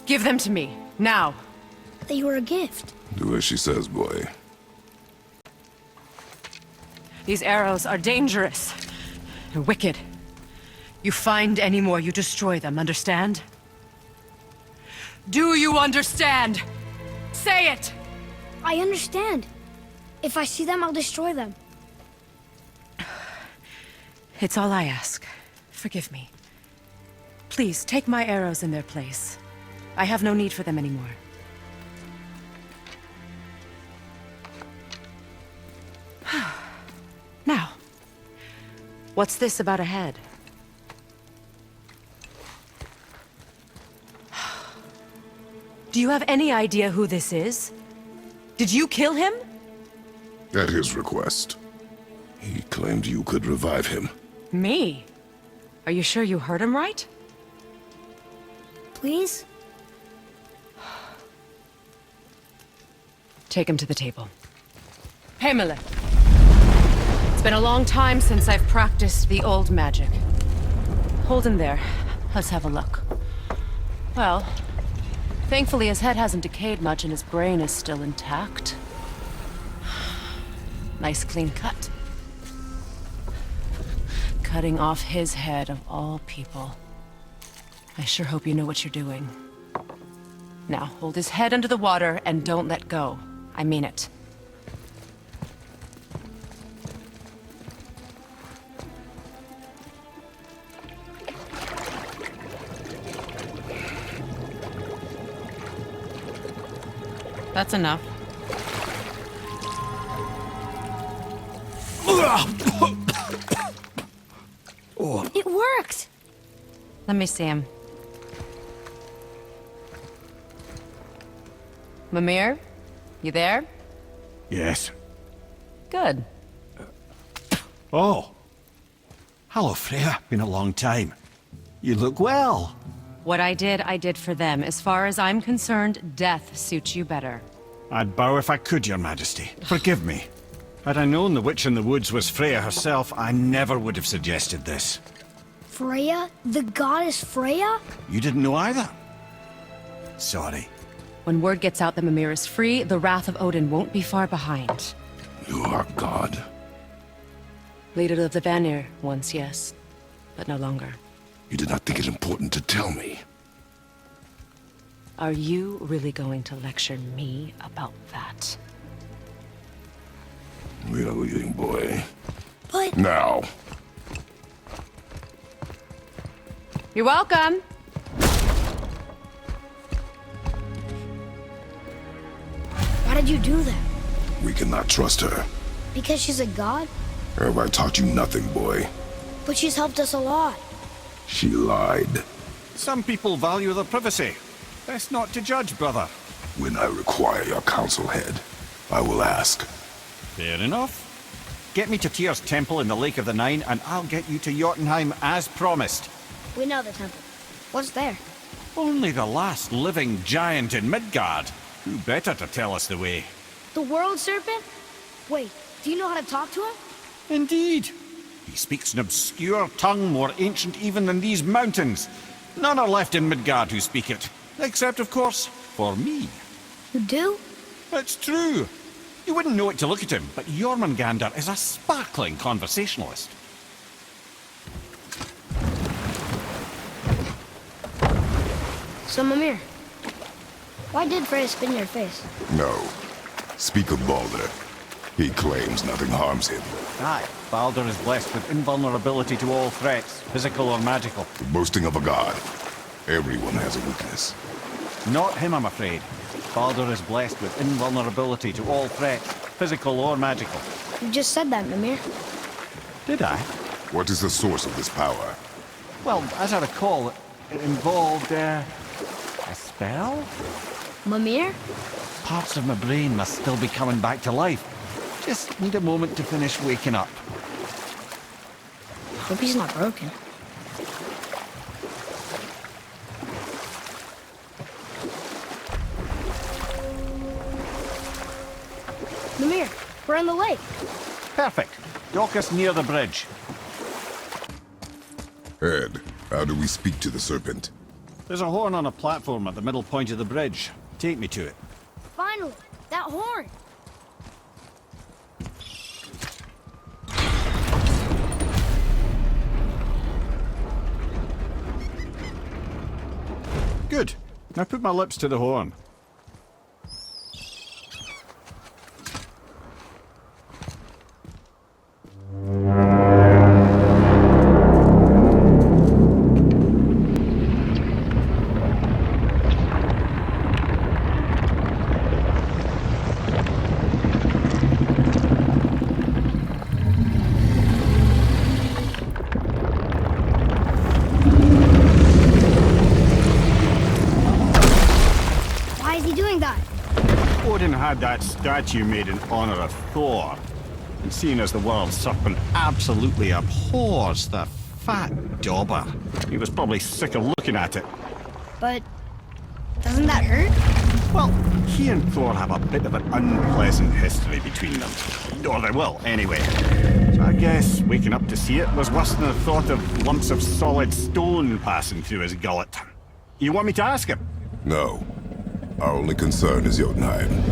Give them to me, now. They were a gift. Do as she says, boy. These arrows are dangerous and wicked. You find any more, you destroy them, understand? Do you understand? Say it! I understand. If I see them, I'll destroy them. It's all I ask. Forgive me. Please, take my arrows in their place. I have no need for them anymore. Now, what's this about a head? Do you have any idea who this is? Did you kill him? At his request. He claimed you could revive him. Me? Are you sure you heard him right? Please? Take him to the table. Pamela. It's been a long time since I've practiced the old magic. Hold him there. Let's have a look. Well, thankfully his head hasn't decayed much and his brain is still intact. Nice clean cut. Cutting off his head of all people. I sure hope you know what you're doing. Now, hold his head under the water and don't let go. I mean it. That's enough. It worked! Let me see him. Mimir? You there? Yes. Good. Oh. Hello, Freya. Been a long time. You look well. What I did for them. As far as I'm concerned, death suits you better. I'd bow if I could, Your Majesty. Forgive me. Had I known the witch in the woods was Freya herself, I never would have suggested this. Freya? The goddess Freya? You didn't know either? Sorry. When word gets out that Mimir is free, the wrath of Odin won't be far behind. You are God. Leader of the Vanir, once yes, but no longer. You did not think it important to tell me. Are you really going to lecture me about that? We are leaving, boy. But... Now. You're welcome. Why did you do that? We cannot trust her. Because she's a god? Have I taught you nothing, boy? But she's helped us a lot. She lied. Some people value their privacy. Best not to judge, brother. When I require your council head, I will ask. Fair enough. Get me to Tyr's temple in the Lake of the Nine, and I'll get you to Jotunheim as promised. We know the temple. What's there? Only the last living giant in Midgard. Who better to tell us the way? The world serpent? Wait, do you know how to talk to him? Indeed. He speaks an obscure tongue more ancient even than these mountains. None are left in Midgard who speak it. Except, of course, for me. You do? It's true. You wouldn't know it to look at him, but Jormungandr is a sparkling conversationalist. So, Mimir, why did Freya spit in your face? No. Speak of Baldur. He claims nothing harms him. Aye, Baldur is blessed with invulnerability to all threats, physical or magical. Boasting of a god. Everyone has a weakness. Not him, I'm afraid. Baldur is blessed with invulnerability to all threats, physical or magical. You just said that, Mimir. Did I? What is the source of this power? Well, as I recall, it involved, a spell? Mimir? Parts of my brain must still be coming back to life. Just need a moment to finish waking up. Hope he's not broken. Mimir, we're on the lake. Perfect. Dock us near the bridge. Ed, how do we speak to the serpent? There's a horn on a platform at the middle point of the bridge. Take me to it. Finally, that horn. Good. Now put my lips to the horn. Why is he doing that? Odin had that statue made in honor of Thor. And seeing as the world serpent absolutely abhors the fat dauber, he was probably sick of looking at it. But doesn't that hurt? Well, he and Thor have a bit of an unpleasant history between them. Or they will, anyway. So I guess waking up to see it was worse than the thought of lumps of solid stone passing through his gullet. You want me to ask him? No. Our only concern is Jotunheim.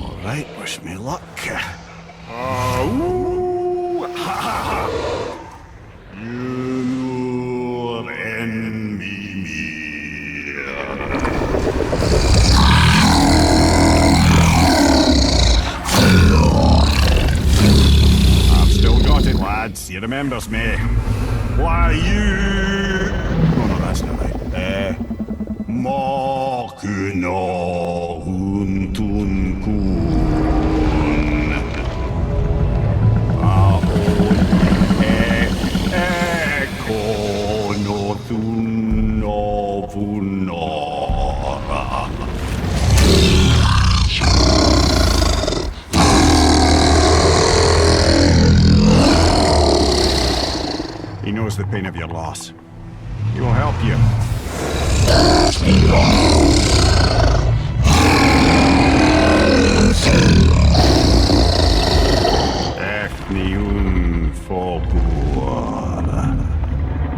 All right, wish me luck. Ooh, ha, ha, ha. You and me. I've still got it, lads. He remembers me. Why you? Oh no, that's not right. Makuna huntun kun. He knows the pain of your loss. He will help you. Efniun Fobuar.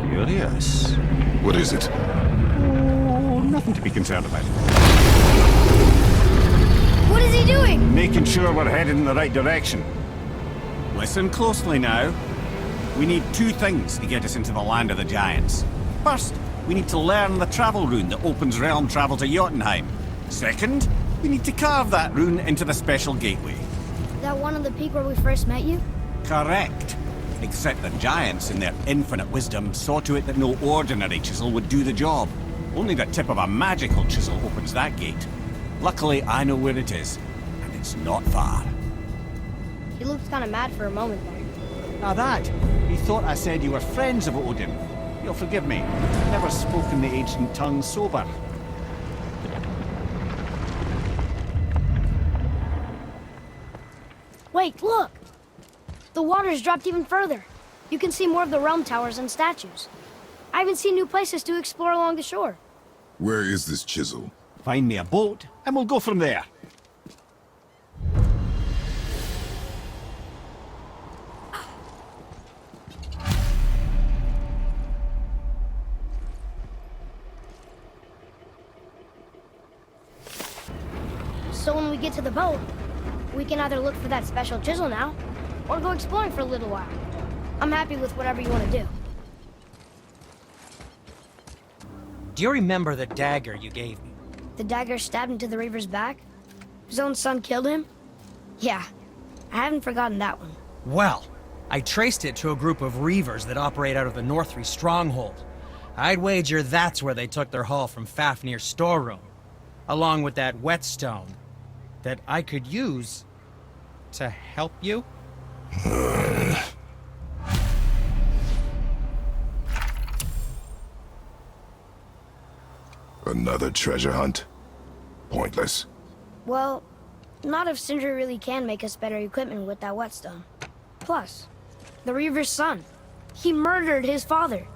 Curious. What is it? Oh, nothing to be concerned about. What is he doing? Making sure we're headed in the right direction. Listen closely now. We need two things to get us into the land of the giants. First, we need to learn the travel rune that opens realm travel to Jotunheim. Second, we need to carve that rune into the special gateway. That one on the peak where we first met you? Correct. Except the giants, in their infinite wisdom, saw to it that no ordinary chisel would do the job. Only the tip of a magical chisel opens that gate. Luckily, I know where it is, and it's not far. He looked kind of mad for a moment there. Now that, he thought I said you were friends of Odin. You'll forgive me. I've never spoken the ancient tongue sober. Wait, look! The water's dropped even further. You can see more of the realm towers and statues. I even see new places to explore along the shore. Where is this chisel? Find me a boat, and we'll go from there. we get to the boat, we can either look for that special chisel now, or go exploring for a little while. I'm happy with whatever you want to do. Do you remember the dagger you gave me? The dagger stabbed into the Reaver's back? His own son killed him? Yeah, I haven't forgotten that one. Well, I traced it to a group of Reavers that operate out of the Northree stronghold. I'd wager that's where they took their haul from Fafnir's storeroom, along with that whetstone that I could use to help you. Another treasure hunt? Pointless. Well, not if Sindri really can make us better equipment with that whetstone. Plus, the Reaver's son. He murdered his father.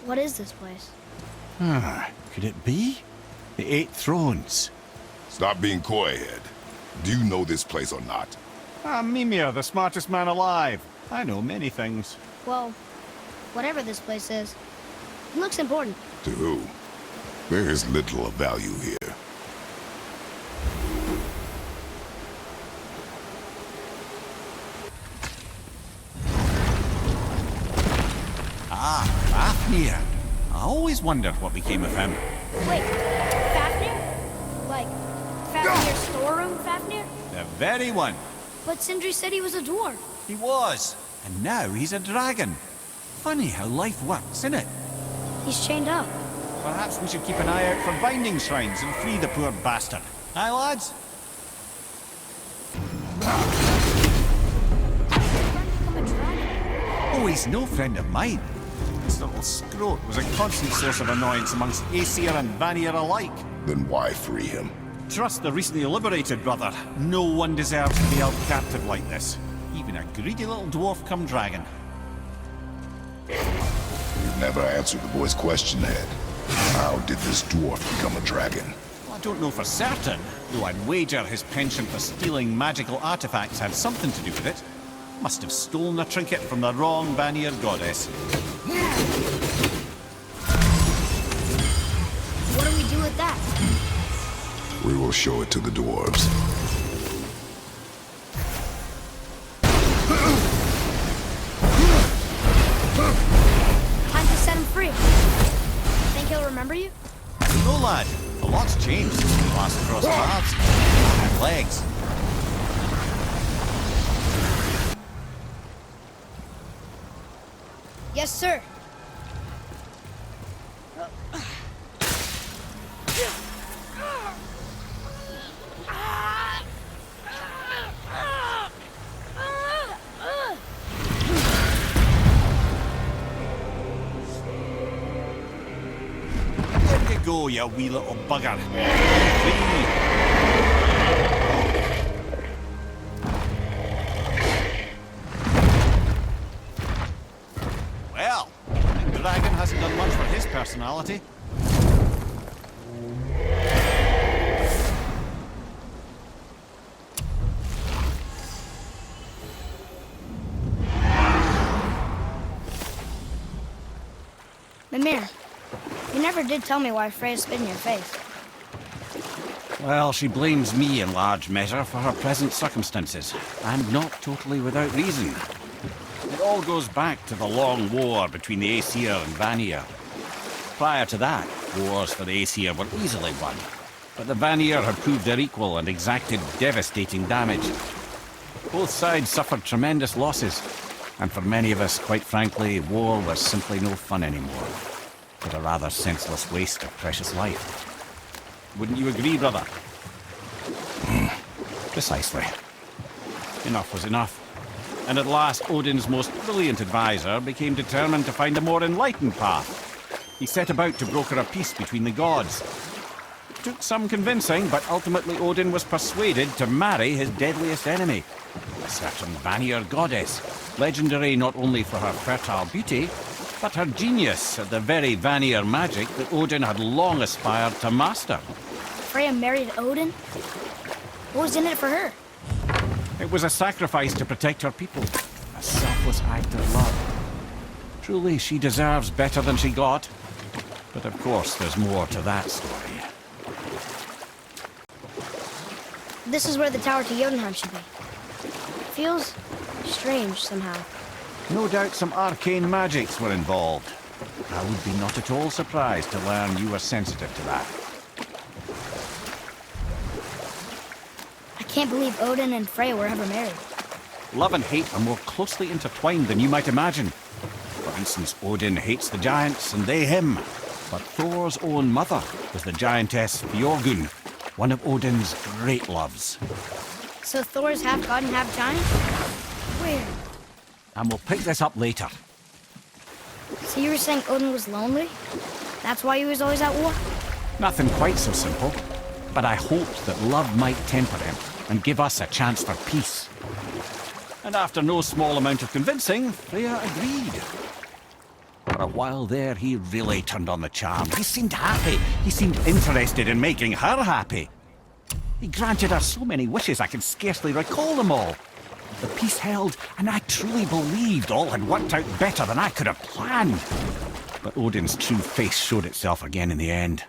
What is this place? Could it be? The Eight Thrones. Stop being coy-head. Do you know this place or not? I'm Mimir, the smartest man alive. I know many things. Well, whatever this place is, it looks important. To who? There is little of value here. Ah, Fafnir. I always wondered what became of him. Wait, Fafnir? Like, Fafnir's storeroom Fafnir? The very one. But Sindri said he was a dwarf. He was. And now he's a dragon. Funny how life works, isn't it? He's chained up. Perhaps we should keep an eye out for binding shrines and free the poor bastard. Aye, lads? Oh, he's no friend of mine. This little scrote was a constant source of annoyance amongst Aesir and Vanir alike. Then why free him? Trust the recently liberated, brother. No one deserves to be held captive like this. Even a greedy little dwarf come dragon. You've never answered the boy's question, Ed. How did this dwarf become a dragon? Well, I don't know for certain, though I'd wager his penchant for stealing magical artifacts had something to do with it. Must have stolen a trinket from the wrong Vanir goddess. What do we do with that? We will show it to the dwarves. Time to set him free. Think he'll remember you? No, lad. A lot's changed since we last crossed paths. And legs. Yes, sir. Where you go, you wee little bugger? Free. Well, the dragon hasn't done much for his personality. Mimir, you never did tell me why Freya spit in your face. Well, she blames me in large measure for her present circumstances, and not totally without reason. It all goes back to the long war between the Aesir and Vanir. Prior to that, wars for the Aesir were easily won, but the Vanir had proved their equal and exacted devastating damage. Both sides suffered tremendous losses, and for many of us, quite frankly, war was simply no fun anymore, but a rather senseless waste of precious life. Wouldn't you agree, brother? Precisely. Enough was enough. And at last, Odin's most brilliant advisor became determined to find a more enlightened path. He set about to broker a peace between the gods. It took some convincing, but ultimately Odin was persuaded to marry his deadliest enemy, a certain Vanir goddess, legendary not only for her fertile beauty, but her genius at the very Vanir magic that Odin had long aspired to master. Freya married Odin? What was in it for her? It was a sacrifice to protect her people. selfless act of love. Truly, she deserves better than she got. But of course, there's more to that story. This is where the tower to Jotunheim should be. Feels strange somehow. No doubt some arcane magics were involved. I would be not at all surprised to learn you were sensitive to that. I can't believe Odin and Freya were ever married. Love and hate are more closely intertwined than you might imagine. For instance, Odin hates the giants and they him. But Thor's own mother was the giantess Fjorgun, one of Odin's great loves. So Thor's half god and half giant? Weird. And we'll pick this up later. So you were saying Odin was lonely? That's why he was always at war? Nothing quite so simple. But I hoped that love might temper him and give us a chance for peace. And after no small amount of convincing, Freya agreed. For a while there, he really turned on the charm. He seemed happy. He seemed interested in making her happy. He granted her so many wishes I can scarcely recall them all. The peace held, and I truly believed all had worked out better than I could have planned. But Odin's true face showed itself again in the end.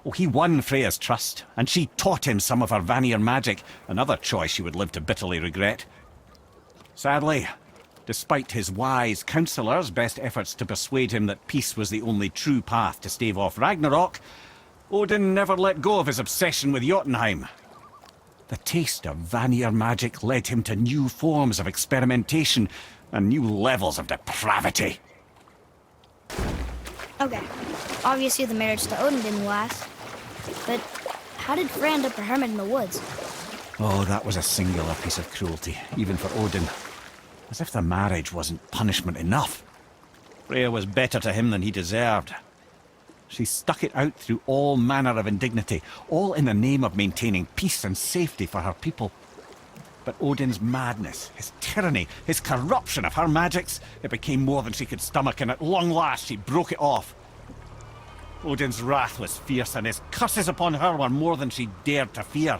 Oh, he won Freya's trust, and she taught him some of her Vanir magic, another choice she would live to bitterly regret. Sadly, despite his wise counsellors' best efforts to persuade him that peace was the only true path to stave off Ragnarok, Odin never let go of his obsession with Jotunheim. The taste of Vanir magic led him to new forms of experimentation and new levels of depravity. Okay. Obviously the marriage to Odin didn't last. But how did Freya end up a hermit in the woods? Oh, that was a singular piece of cruelty, even for Odin. As if the marriage wasn't punishment enough. Freya was better to him than he deserved. She stuck it out through all manner of indignity, all in the name of maintaining peace and safety for her people. But Odin's madness, his tyranny, his corruption of her magics, it became more than she could stomach, and at long last she broke it off. Odin's wrath was fierce, and his curses upon her were more than she dared to fear.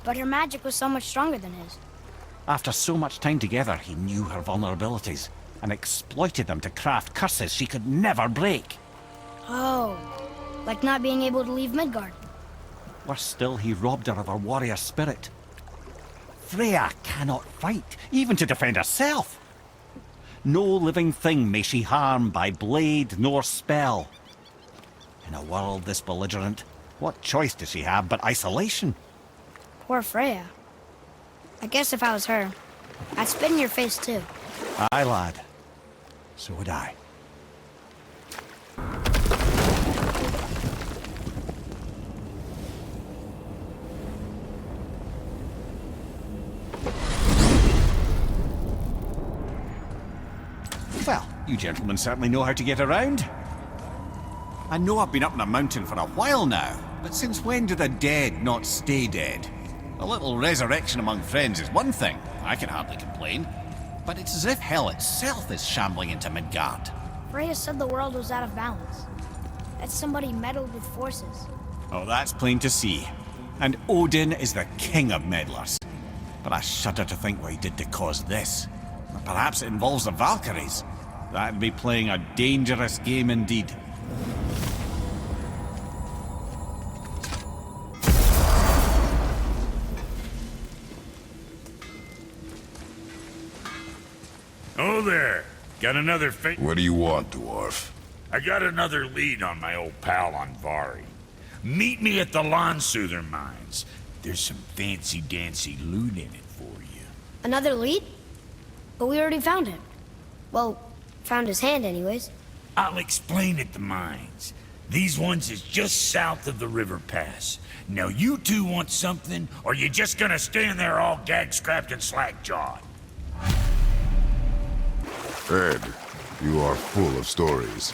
But her magic was so much stronger than his. After so much time together, he knew her vulnerabilities, and exploited them to craft curses she could never break. Oh, like not being able to leave Midgard. Worse still, he robbed her of her warrior spirit. Freya cannot fight, even to defend herself. No living thing may she harm by blade nor spell. In a world this belligerent, what choice does she have but isolation? Poor Freya. I guess if I was her, I'd spit in your face too. Aye, lad. So would I. Well, you gentlemen certainly know how to get around. I know I've been up in a mountain for a while now, but since when do the dead not stay dead? A little resurrection among friends is one thing, I can hardly complain. But it's as if hell itself is shambling into Midgard. Freya said the world was out of balance. That somebody meddled with forces. Oh, that's plain to see. And Odin is the king of meddlers. But I shudder to think what he did to cause this. Perhaps it involves the Valkyries. That'd be playing a dangerous game indeed. Oh there! Got another What do you want, dwarf? I got another lead on my old pal on Vari. Meet me at the Lawnsoother mines. There's some fancy-dancy loot in it for you. Another lead? But we already found him. Well, found his hand anyways. I'll explain at the mines. These ones is just south of the river pass. Now you two want something, or you just gonna stand there all gag-scrapped and slack-jawed? Ed, you are full of stories.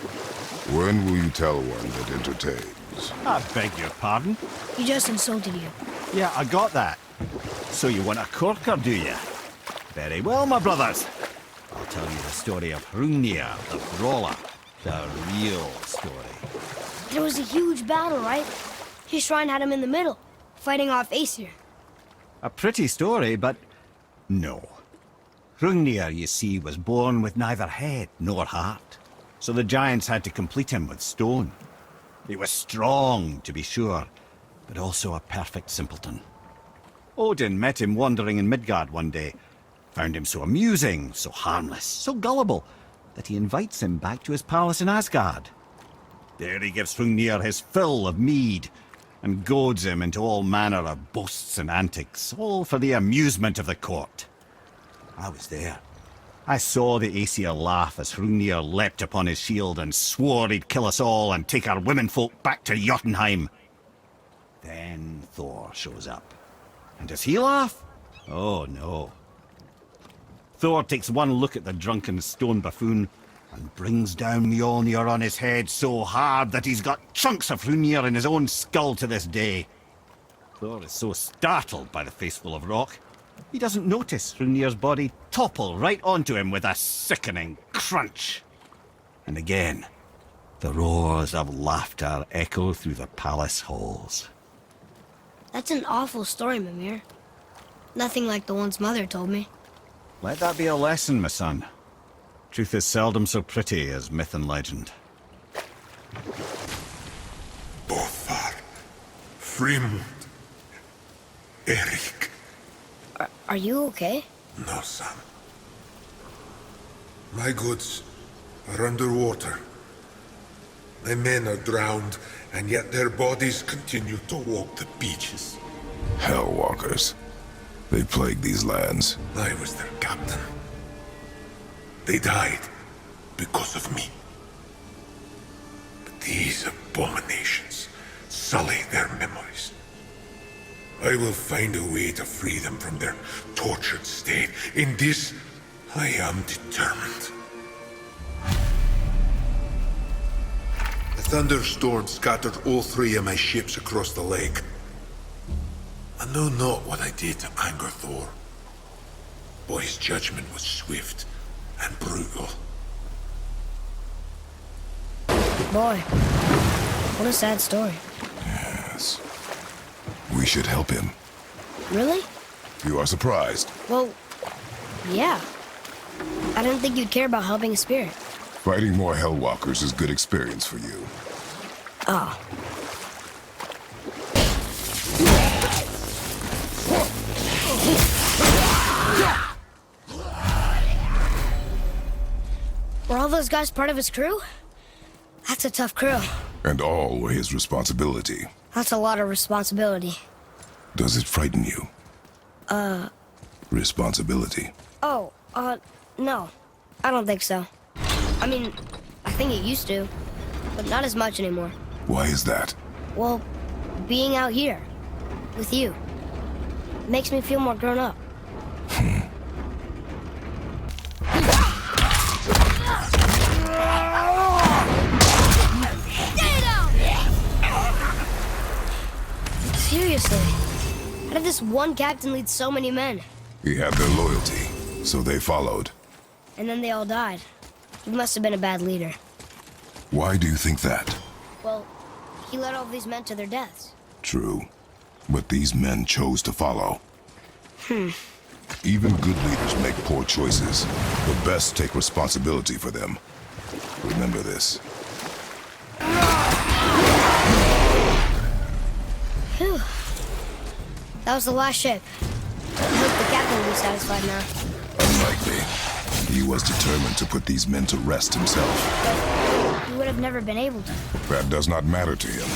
When will you tell one that entertains? I beg your pardon? He just insulted you. Yeah, I got that. So you want a corker, do you? Very well, my brothers. I'll tell you the story of Hrungnir, the brawler. The real story. There was a huge battle, right? His shrine had him in the middle, fighting off Aesir. A pretty story, but no. Hrungnir, you see, was born with neither head nor heart, so the giants had to complete him with stone. He was strong, to be sure, but also a perfect simpleton. Odin met him wandering in Midgard one day, found him so amusing, so harmless, so gullible, that he invites him back to his palace in Asgard. There he gives Hrungnir his fill of mead, and goads him into all manner of boasts and antics, all for the amusement of the court. I was there. I saw the Aesir laugh as Hrungnir leapt upon his shield and swore he'd kill us all and take our womenfolk back to Jotunheim. Then Thor shows up. And does he laugh? Oh, no. Thor takes one look at the drunken stone buffoon and brings down Mjolnir on his head so hard that he's got chunks of Hrungnir in his own skull to this day. Thor is so startled by the face full of rock, he doesn't notice Hrungnir's body topple right onto him with a sickening crunch. And again, the roars of laughter echo through the palace halls. That's an awful story, Mimir. Nothing like the ones Mother told me. Let that be a lesson, my son. Truth is seldom so pretty as myth and legend. Bothar, Frimund, Erik. Are you okay? No, son. My goods are underwater. My men are drowned, and yet their bodies continue to walk the beaches. Hellwalkers. They plague these lands. I was their captain. They died because of me. But these abominations sully their memories. I will find a way to free them from their tortured state. In this, I am determined. A thunderstorm scattered all 3 of my ships across the lake. I know not what I did to anger Thor, but his judgment was swift and brutal. Boy, what a sad story. Yes. We should help him. Really? You are surprised. Well, yeah. I didn't think you'd care about helping a spirit. Fighting more Hellwalkers is good experience for you. Oh. Were all those guys part of his crew? That's a tough crew. And all were his responsibility. That's a lot of responsibility. Does it frighten you? Responsibility. Oh, no. I don't think so. I mean, I think it used to, but not as much anymore. Why is that? Well, being out here, with you, makes me feel more grown up. Seriously, how did this one captain lead so many men? He had their loyalty, so they followed. And then they all died. He must have been a bad leader. Why do you think that? Well, he led all these men to their deaths. True. But these men chose to follow. Even good leaders make poor choices. The best take responsibility for them. Remember this. Phew. That was the last ship. I hope the captain will be satisfied now. Unlikely. He was determined to put these men to rest himself. He would have never been able to. That does not matter to him.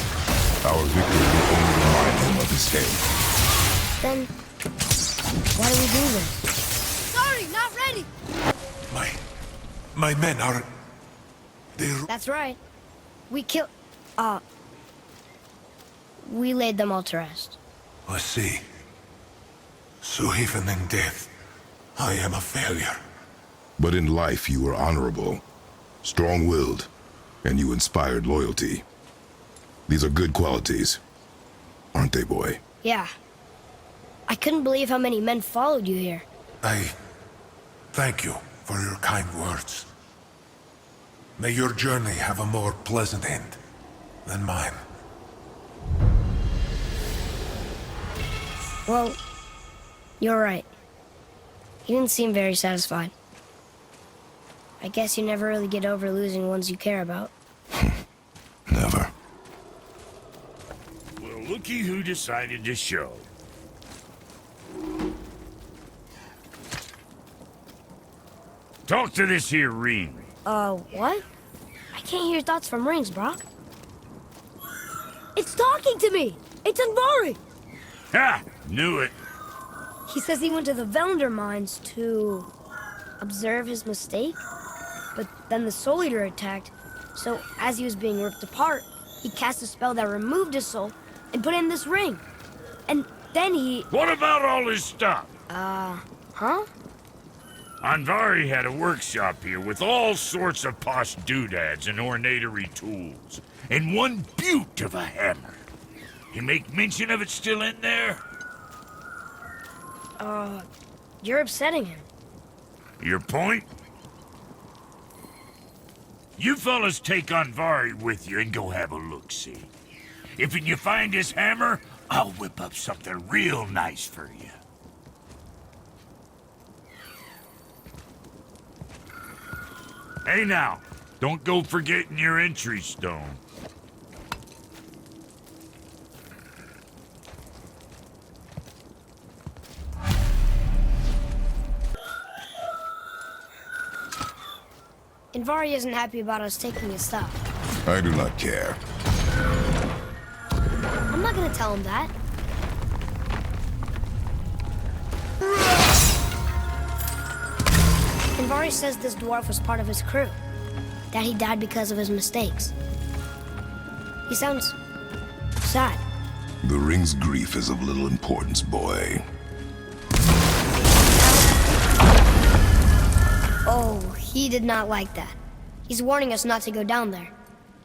Our victory will only remind him of his fate. Then, why do we do this? Sorry, not ready! My men are... They're... That's right. We killed... we laid them all to rest. I see. So even in death, I am a failure. But in life you were honorable, strong-willed, and you inspired loyalty. These are good qualities, aren't they, boy? Yeah. I couldn't believe how many men followed you here. I thank you for your kind words. May your journey have a more pleasant end than mine. Well, you're right. He didn't seem very satisfied. I guess you never really get over losing ones you care about. Never. Well, looky who decided to show. Talk to this here ring. What? I can't hear thoughts from rings, Brock. It's talking to me! It's Anvari! Ha! Knew it. He says he went to the Velander mines to observe his mistake, but then the Soul Eater attacked, so as he was being ripped apart, he cast a spell that removed his soul and put in this ring. And then he... What about all his stuff? Huh? Anvari had a workshop here with all sorts of posh doodads and ornatery tools, and one beaut of a hammer. You make mention of it still in there? You're upsetting him. Your point? You fellas take Anvari with you and go have a look-see. If you find his hammer, I'll whip up something real nice for you. Hey now, don't go forgetting your entry stone. Anvari isn't happy about us taking his stuff. I do not care. I'm not gonna tell him that. Anvari says this dwarf was part of his crew. That he died because of his mistakes. He sounds sad. The ring's grief is of little importance, boy. Oh, he did not like that. He's warning us not to go down there.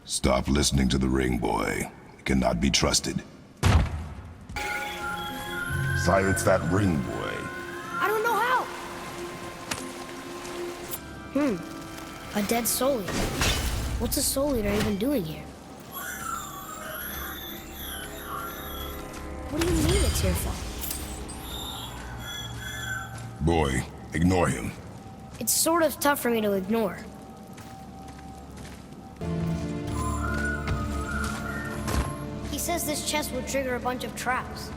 Stop listening to the ring, boy. It cannot be trusted. Silence that ring, boy. I don't know how. A dead soul eater. What's a soul eater even doing here? What do you mean it's your fault? Boy, ignore him. It's sort of tough for me to ignore. He says this chest will trigger a bunch of traps.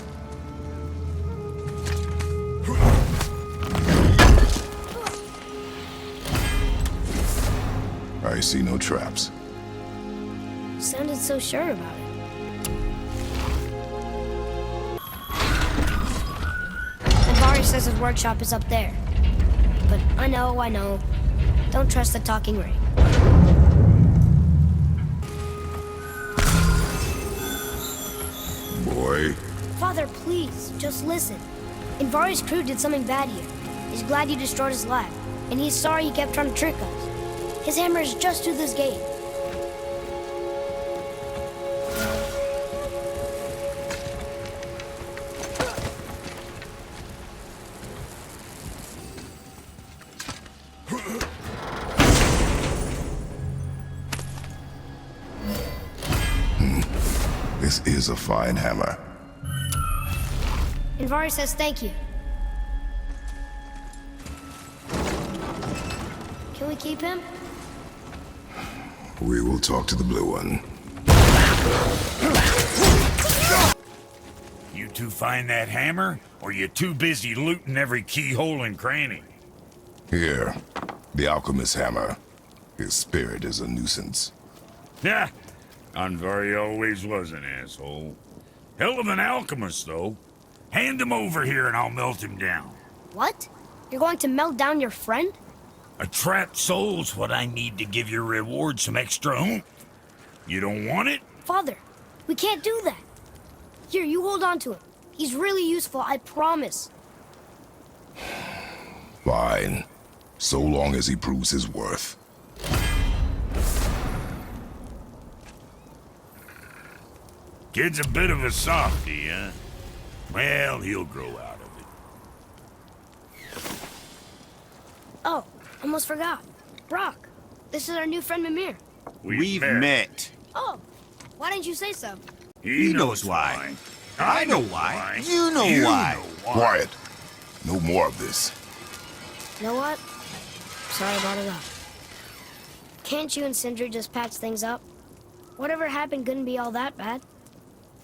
I see no traps. Sounded so sure about it. Anvari says his workshop is up there. But I know. Don't trust the talking ring. Boy. Father, please, just listen. Anvari's crew did something bad here. He's glad you destroyed his lab, and he's sorry he kept trying to trick us. His hammer is just through this gate. This is a fine hammer. Anvari says thank you. Can we keep him? We will talk to the blue one. You two find that hammer, or you too busy looting every keyhole and cranny? Here, the alchemist's hammer. His spirit is a nuisance. Yeah, Anvari always was an asshole. Hell of an alchemist, though. Hand him over here and I'll melt him down. What? You're going to melt down your friend? A trapped soul's what I need to give your reward some extra oomph. You don't want it? Father, we can't do that. Here, you hold on to him. He's really useful, I promise. Fine. So long as he proves his worth. Kid's a bit of a softie, huh? Well, he'll grow out of it. Oh, almost forgot. Brock, this is our new friend Mimir. We've met. Oh, why didn't you say so? He knows why. I know why. You know why. Quiet. No more of this. You know what? Sorry about it all. Can't you and Sindri just patch things up? Whatever happened couldn't be all that bad.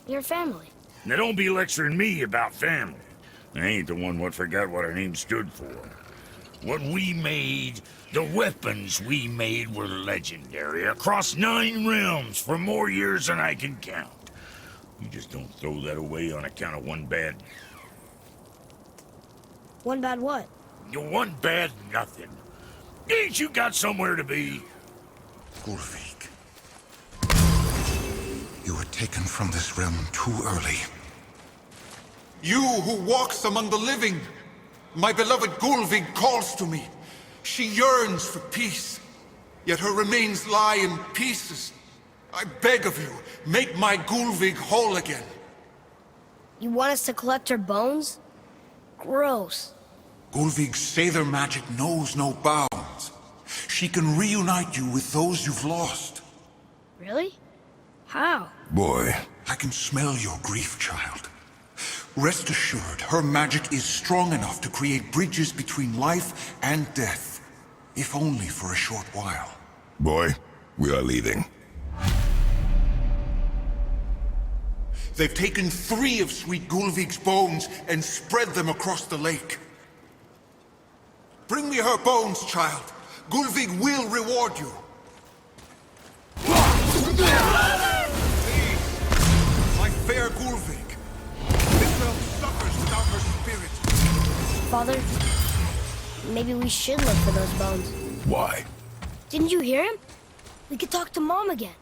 You're family. Now don't be lecturing me about family. I ain't the one what forgot what our name stood for. What we made, the weapons we made were legendary across 9 realms for more years than I can count. You just don't throw that away on account of one bad... One bad what? One bad nothing. Ain't you got somewhere to be? Gulvik. You were taken from this realm too early. You who walks among the living! My beloved Gulvik calls to me. She yearns for peace, yet her remains lie in pieces. I beg of you, make my Gulvik whole again. You want us to collect her bones? Gross. Gulvik's Sather magic knows no bounds. She can reunite you with those you've lost. Really? How? Boy. I can smell your grief, child. Rest assured, her magic is strong enough to create bridges between life and death. If only for a short while. Boy, we are leaving. They've taken 3 of Sweet Gulvik's bones and spread them across the lake. Bring me her bones, child. Gulvik will reward you. Please, my fair Gulvik. This realm suffers without her spirit. Father, maybe we should look for those bones. Why? Didn't you hear him? We could talk to Mom again.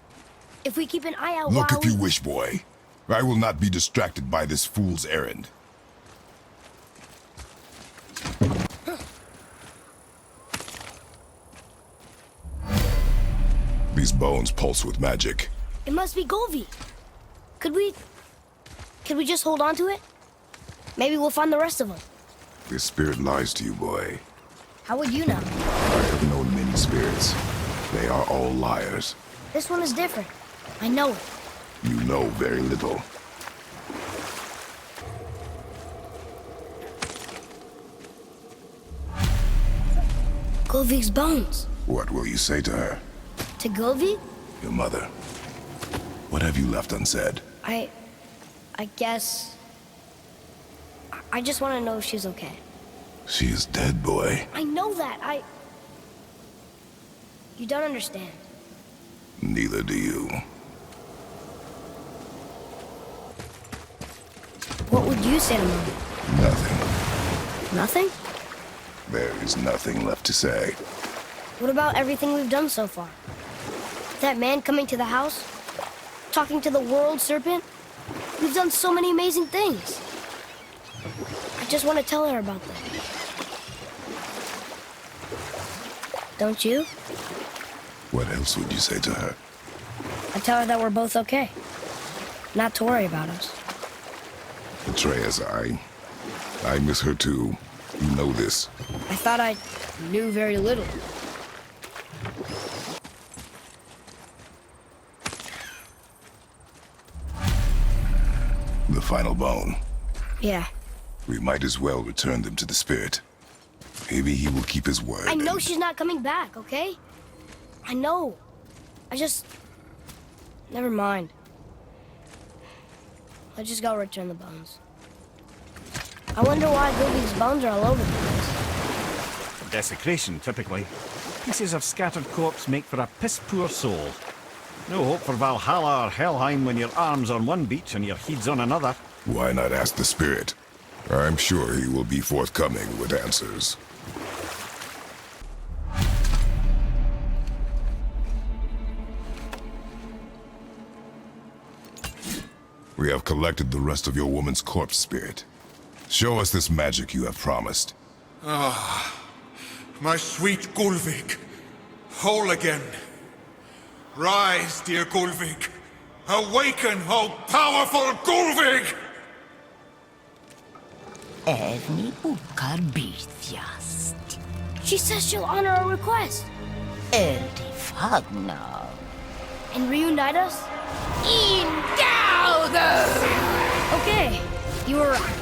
If we keep an eye out Look while if you wish, boy. I will not be distracted by this fool's errand. These bones pulse with magic. It must be Golvi. Could we just hold on to it? Maybe we'll find the rest of them. This spirit lies to you, boy. How would you know? I have known many spirits. They are all liars. This one is different. I know it. You know very little. Golvik's bones. What will you say to her? To Golvik? Your mother. What have you left unsaid? I guess... I just want to know if she's okay. She is dead, boy. I know that. You don't understand. Neither do you. What would you say to Mom? Nothing. Nothing? There is nothing left to say. What about everything we've done so far? That man coming to the house? Talking to the world serpent? We've done so many amazing things. I just want to tell her about them. Don't you? What else would you say to her? I tell her that we're both okay. Not to worry about us. Atreus, I miss her too. You know this. I thought I knew very little. The final bone. Yeah. We might as well return them to the spirit. Maybe he will keep his word. I know she's not coming back, okay? I know. Never mind. Let's just go return the bones. I wonder why Goofy's bones are all over the place. Desecration, typically. Pieces of scattered corpse make for a piss-poor soul. No hope for Valhalla or Helheim when your arm's on one beach and your head's on another. Why not ask the spirit? I'm sure he will be forthcoming with answers. We have collected the rest of your woman's corpse spirit. Show us this magic you have promised. Ah, my sweet Gulvik, whole again. Rise, dear Gulvik. Awaken, O powerful Gulvik! Evni ukar bitjast. She says she'll honor our request. Eldifagna. And reunite us? Indauder! Okay, you were right.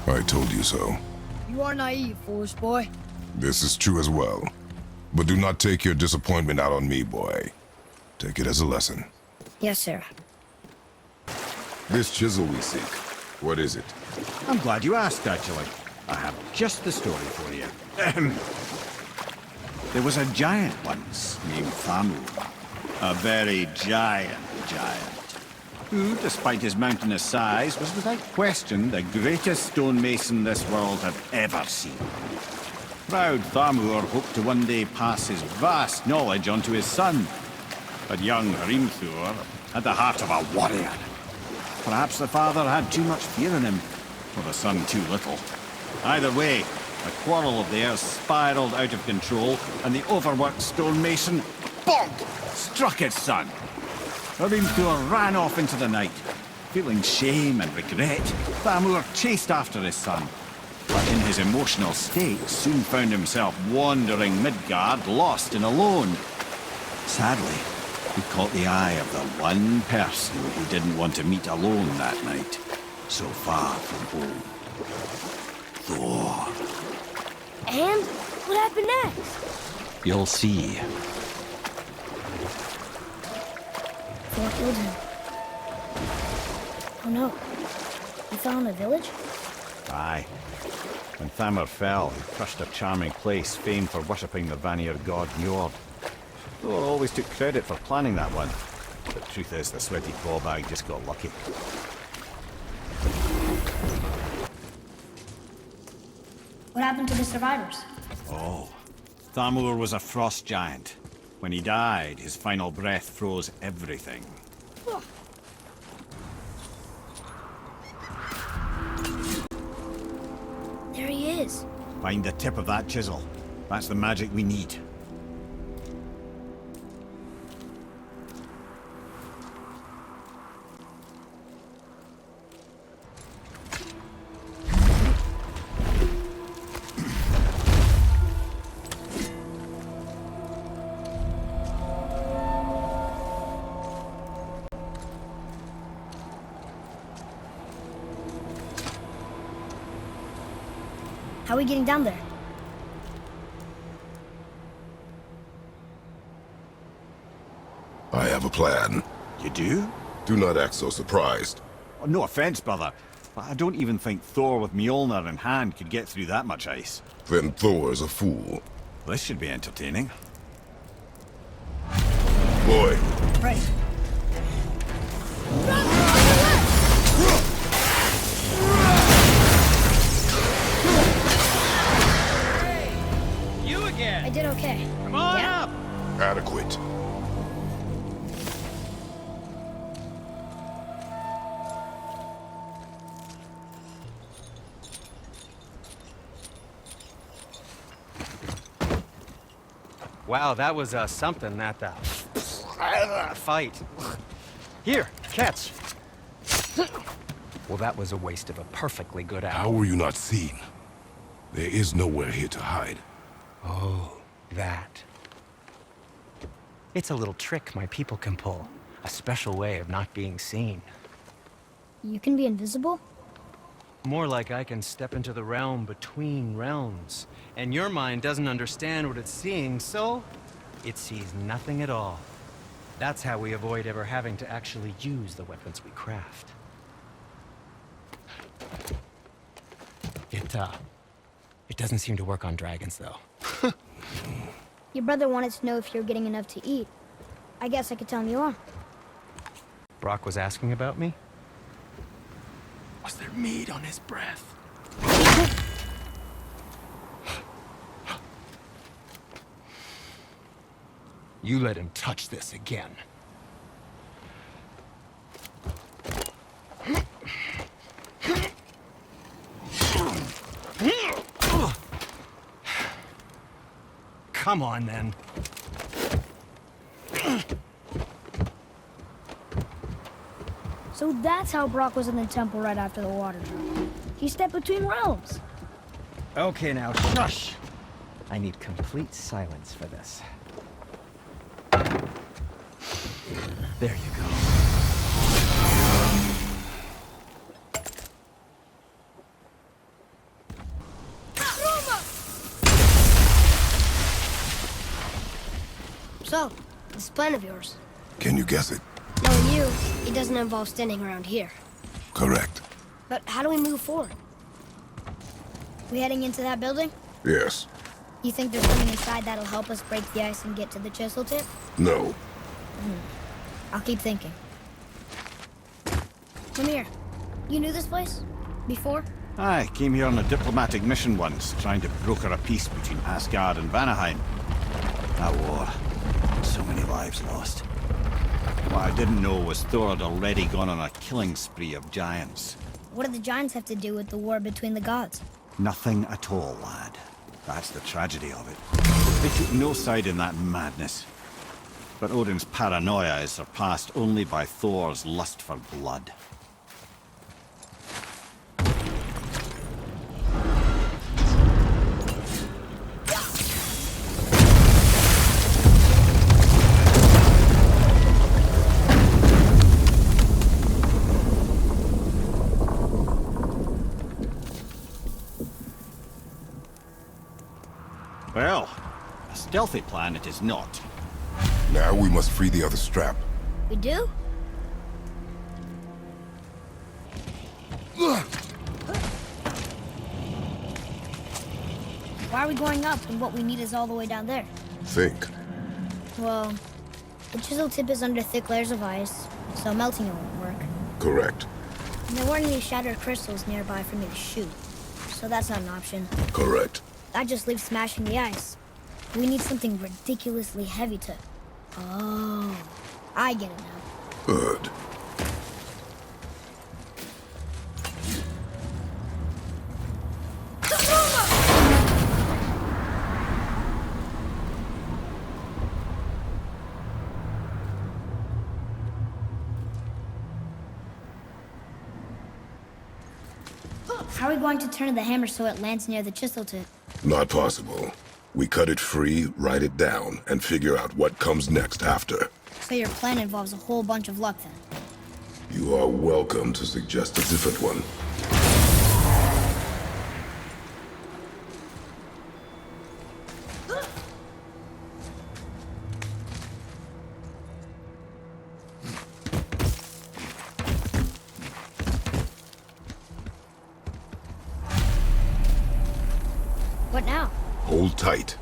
I told you so. You are naive, foolish boy. This is true as well. But do not take your disappointment out on me, boy. Take it as a lesson. Yes, sir. This chisel we seek, what is it? I'm glad you asked, actually. I have just the story for you. There was a giant once named Thamur. A very giant, who, despite his mountainous size, was without question the greatest stonemason this world had ever seen. Proud Thamur hoped to one day pass his vast knowledge on to his son. But young Hrimthur had the heart of a warrior. Perhaps the father had too much fear in him, or the son too little. Either way, a quarrel of theirs spiraled out of control, and the overworked stonemason, bonk, struck his son. Hrimthur ran off into the night. Feeling shame and regret, Thamur chased after his son. But in his emotional state, soon found himself wandering Midgard, lost and alone. Sadly, he caught the eye of the one person he didn't want to meet alone that night, so far from home. Thor. And what happened next? You'll see. Thor killed him. Oh no. He fell in the village? Aye. When Thamur fell, he crushed a charming place famed for worshipping the Vanir god Njord. Thor always took credit for planning that one. The truth is, the sweaty clawbag just got lucky. What happened to the survivors? Oh, Thamur was a frost giant. When he died, his final breath froze everything. There he is. Find the tip of that chisel. That's the magic we need. How are we getting down there? I have a plan. You do? Do not act so surprised. Oh, no offense, brother, but I don't even think Thor with Mjolnir in hand could get through that much ice. Then Thor is a fool. This should be entertaining. Boy. Right. You again! I did okay. Come on up! Adequate. Wow, that was something, that fight. Here, catch. Well, that was a waste of a perfectly good hour. How were you not seen? There is nowhere here to hide. Oh, that. It's a little trick my people can pull. A special way of not being seen. You can be invisible? More like I can step into the realm between realms. And your mind doesn't understand what it's seeing, so it sees nothing at all. That's how we avoid ever having to actually use the weapons we craft. It doesn't seem to work on dragons, though. Your brother wanted to know if you're getting enough to eat. I guess I could tell him you are. Brock was asking about me? Was there meat on his breath? You let him touch this again. Come on, then. So that's how Brock was in the temple right after the water drop. He stepped between realms. Okay, now, shush! I need complete silence for this. There you go. So, this plan of yours. Can you guess it? Knowing you, it doesn't involve standing around here. Correct. But how do we move forward? We heading into that building? Yes. You think there's something inside that'll help us break the ice and get to the chisel tip? No. I'll keep thinking. Come here. You knew this place? Before? I came here on a diplomatic mission once, trying to broker a peace between Asgard and Vanaheim. That war. So many lives lost. What I didn't know was Thor had already gone on a killing spree of giants. What do the giants have to do with the war between the gods? Nothing at all, lad. That's the tragedy of it. They took no side in that madness. But Odin's paranoia is surpassed only by Thor's lust for blood. Well, a stealthy plan it is not. Now we must free the other strap. We do? Why are we going up when what we need is all the way down there? Think. Well, the chisel tip is under thick layers of ice, so melting it won't work. Correct. And there weren't any shattered crystals nearby for me to shoot, so that's not an option. Correct. That just leaves smashing the ice. We need something ridiculously heavy to... Oh, I get it now. Good. How are we going to turn the hammer so it lands near the chisel tip? Not possible. We cut it free, write it down, and figure out what comes next after. So your plan involves a whole bunch of luck then? You are welcome to suggest a different one. What now? Hold tight.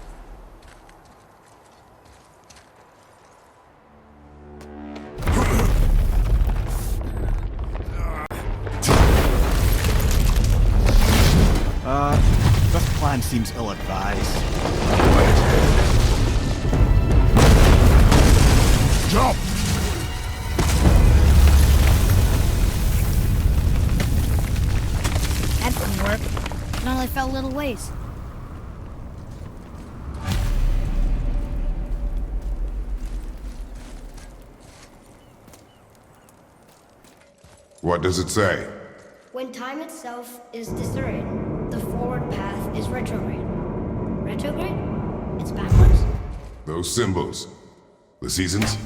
This plan seems ill-advised. Jump! That didn't work. It only fell a little ways. What does it say? When time itself is disarrayed, the forward path is retrograde. Retrograde? It's backwards? Those symbols. The seasons?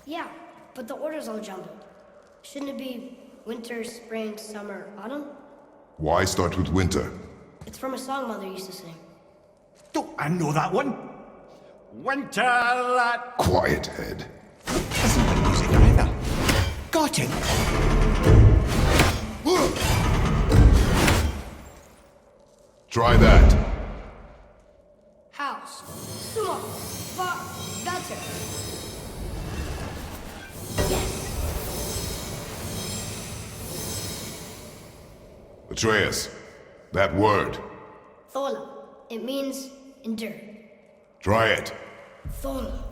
Yeah, but the order's all jumbled. Shouldn't it be winter, spring, summer, autumn? Why start with winter? It's from a song Mother used to sing. Don't I know that one? Winter, lad. Quiet, Head. Isn't the music either? Got him. Try that. House. Sumo. Better. Yes. Atreus, that word. Thola. It means endure. Try it. Thola.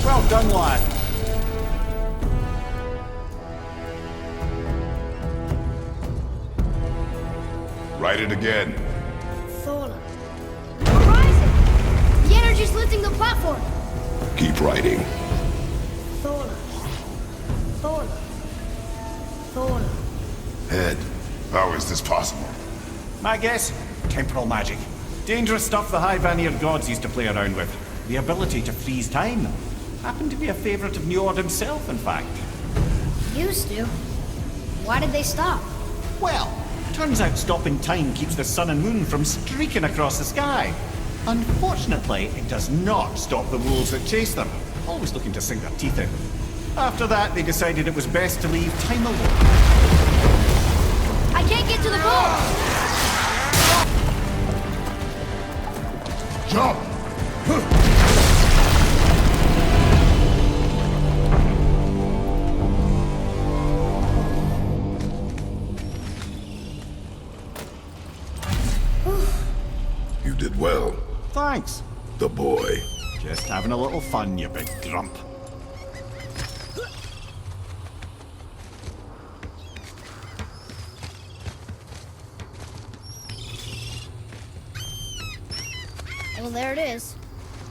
Well done, lad. Write it again. Thola. We're rising! The energy's lifting the platform! Keep writing. Thola. Thola. Thola. Head, how is this possible? My guess? Temporal magic. Dangerous stuff the High Vanir gods used to play around with. The ability to freeze time. Happened to be a favorite of Njord himself, in fact. Used to. Why did they stop? Well, Turns out stopping time keeps the sun and moon from streaking across the sky. Unfortunately, it does not stop the wolves that chase them, always looking to sink their teeth in. After that, they decided it was best to leave time alone. I can't get to the boat! Jump! You did well. Thanks. The boy. Just having a little fun, you big grump. Well, there it is.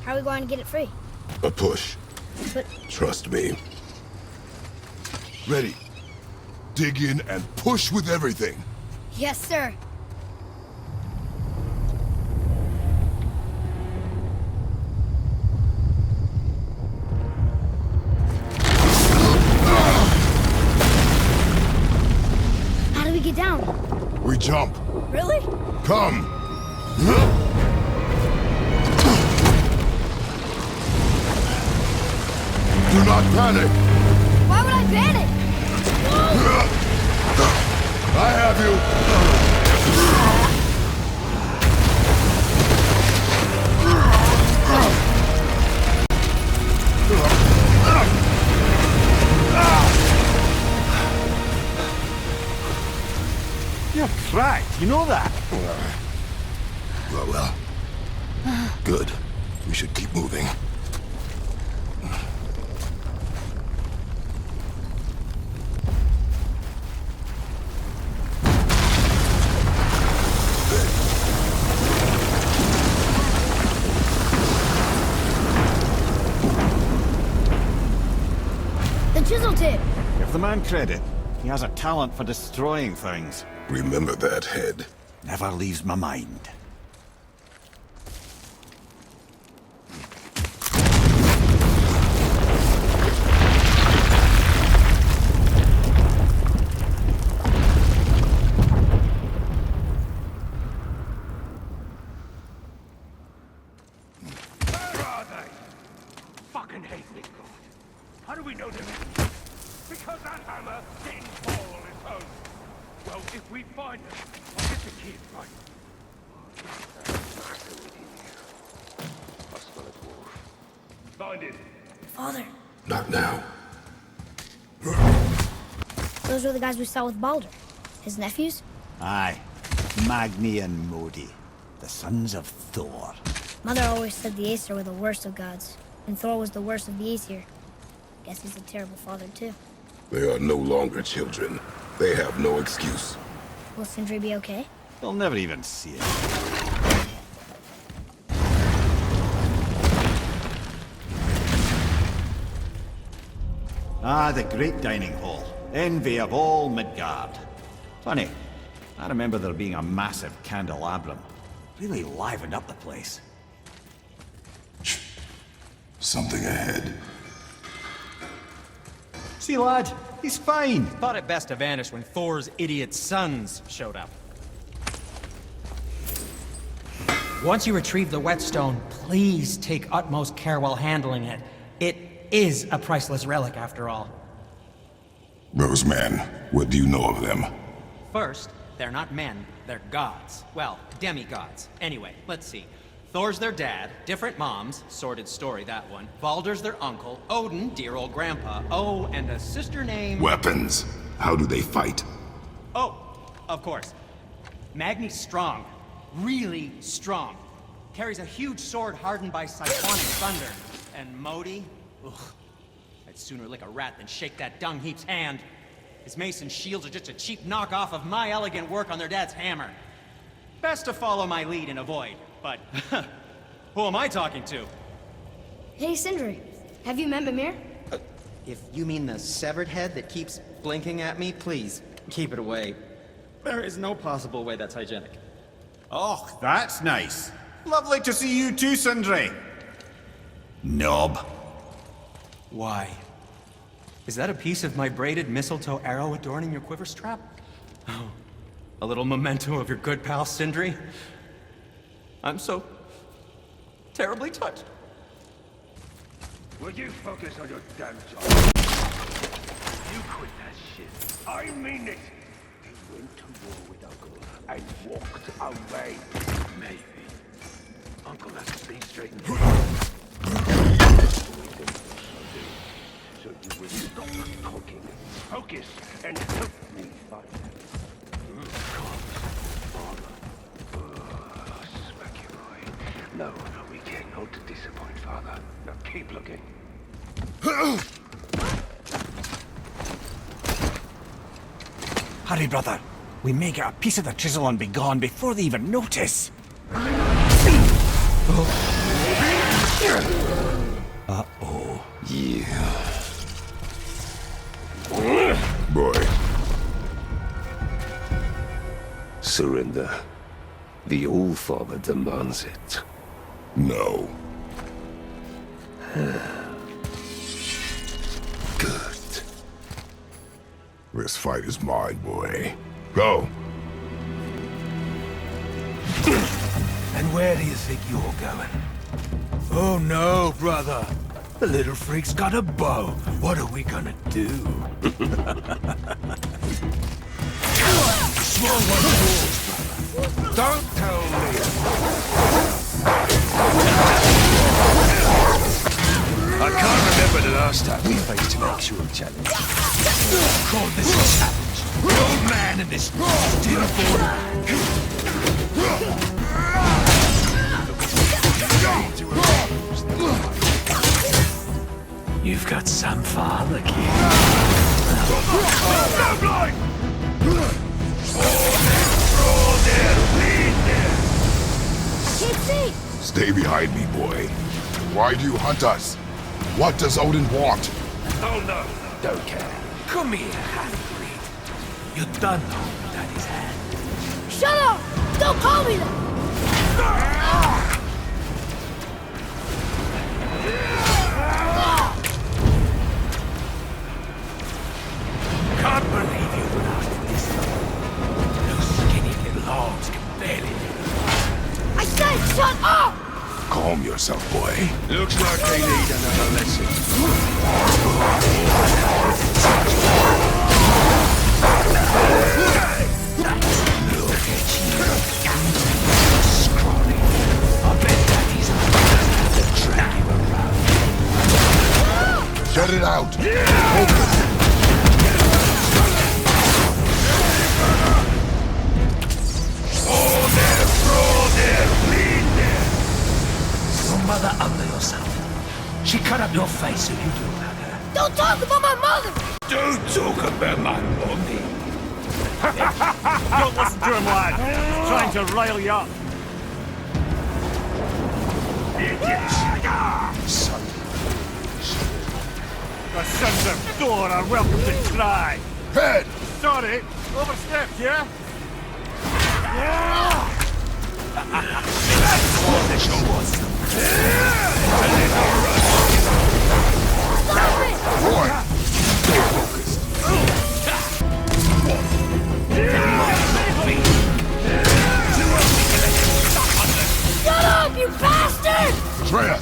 How are we going to get it free? A push. But Trust me. Ready. Dig in and push with everything. Yes, sir. how do we get down? We jump. Really? Come. Do not panic. Why would I panic? I have you. You're cracked, you know that? Well. Good. We should keep moving. The chisel tip. Give the man credit. He has a talent for destroying things. Remember that head. Never leaves my mind. Where are they? Fucking hate me, God. How do we know they're... Because that hammer didn't fall on its own. Well, if we find them, I'll get the kid right. Find it. Father, Not now. those were the guys we saw with Baldur. His nephews? Aye. Magni and Modi. The sons of Thor. Mother always said the Aesir were the worst of gods, and Thor was the worst of the Aesir. Guess he's a terrible father, too. They are no longer children. They have no excuse. Will Sindri be okay? They'll never even see it. Ah, the great dining hall. Envy of all Midgard. Funny, I remember there being a massive candelabrum. Really livened up the place. Something ahead. See, lad, he's fine. Thought it best to vanish when Thor's idiot sons showed up. Once you retrieve the whetstone, please take utmost care while handling it. It is a priceless relic, after all. Roseman, what do you know of them? First, they're not men, they're gods. Well, demigods. Anyway, let's see. Thor's their dad, different moms, sordid story that one. Baldur's their uncle, Odin, dear old grandpa. Oh, and a sister named... Weapons. How do they fight? Oh, of course. Magni's strong. Really strong. Carries a huge sword hardened by cyclonic thunder. And Modi? Ugh. I'd sooner lick a rat than shake that dung heap's hand. His mace and shields are just a cheap knockoff of my elegant work on their dad's hammer. Best to follow my lead and avoid, but who am I talking to? Hey, Sindri. Have you met Mimir? If you mean the severed head that keeps blinking at me, please, keep it away. There is no possible way that's hygienic. Oh, that's nice. Lovely to see you too, Sindri. Knob. Why? Is that a piece of my braided mistletoe arrow adorning your quiver strap? Oh, A little memento of your good pal, Sindri? I'm so terribly touched. Would you focus on your damn job? You quit that shit. I mean it. You went to war with Uncle and walked away. Maybe. Uncle hasn't been straightened. So you will stop talking, focus, and help me find him. Father. Smack you, boy. No, we can't not to disappoint, Father. Now keep looking. Hurry, brother. We may get a piece of the chisel and be gone before they even notice. Uh-oh. Yeah. Boy. Surrender. The All-Father demands it. No. Good. This fight is mine, boy. Go. And where do you think you're going? Oh no, brother. The little freak's got a bow. What are we gonna do? Small one falls, brother. Don't tell me. I can't remember the last time we faced an actual challenge. Call this a challenge. The old man in this still born. You've got some father, kid. Stay behind me, boy. Why do you hunt us? What does Odin want? Oh no, don't care. Come here, half-breed. You done hold Daddy's hand. Shut up! Don't call me that! Can't believe you went after this thing. Those skinny little hogs can barely live. I said shut up! Calm yourself, boy. Looks like they need another lesson. Look at you. Scrawny. I bet Daddy's doesn't have to drag you around. Shut it out. Focus. Your mother under yourself. She cut up your face so you do about her. Don't talk about my mother! Don't talk about my mommy. Don't listen to him, lad. He's trying to rile you up. The sons of Thor are welcome to try. Head! Sorry, overstepped, yeah? That's what the show was. Stop it! Boy, stay focused. Shut up, you bastard! Treya!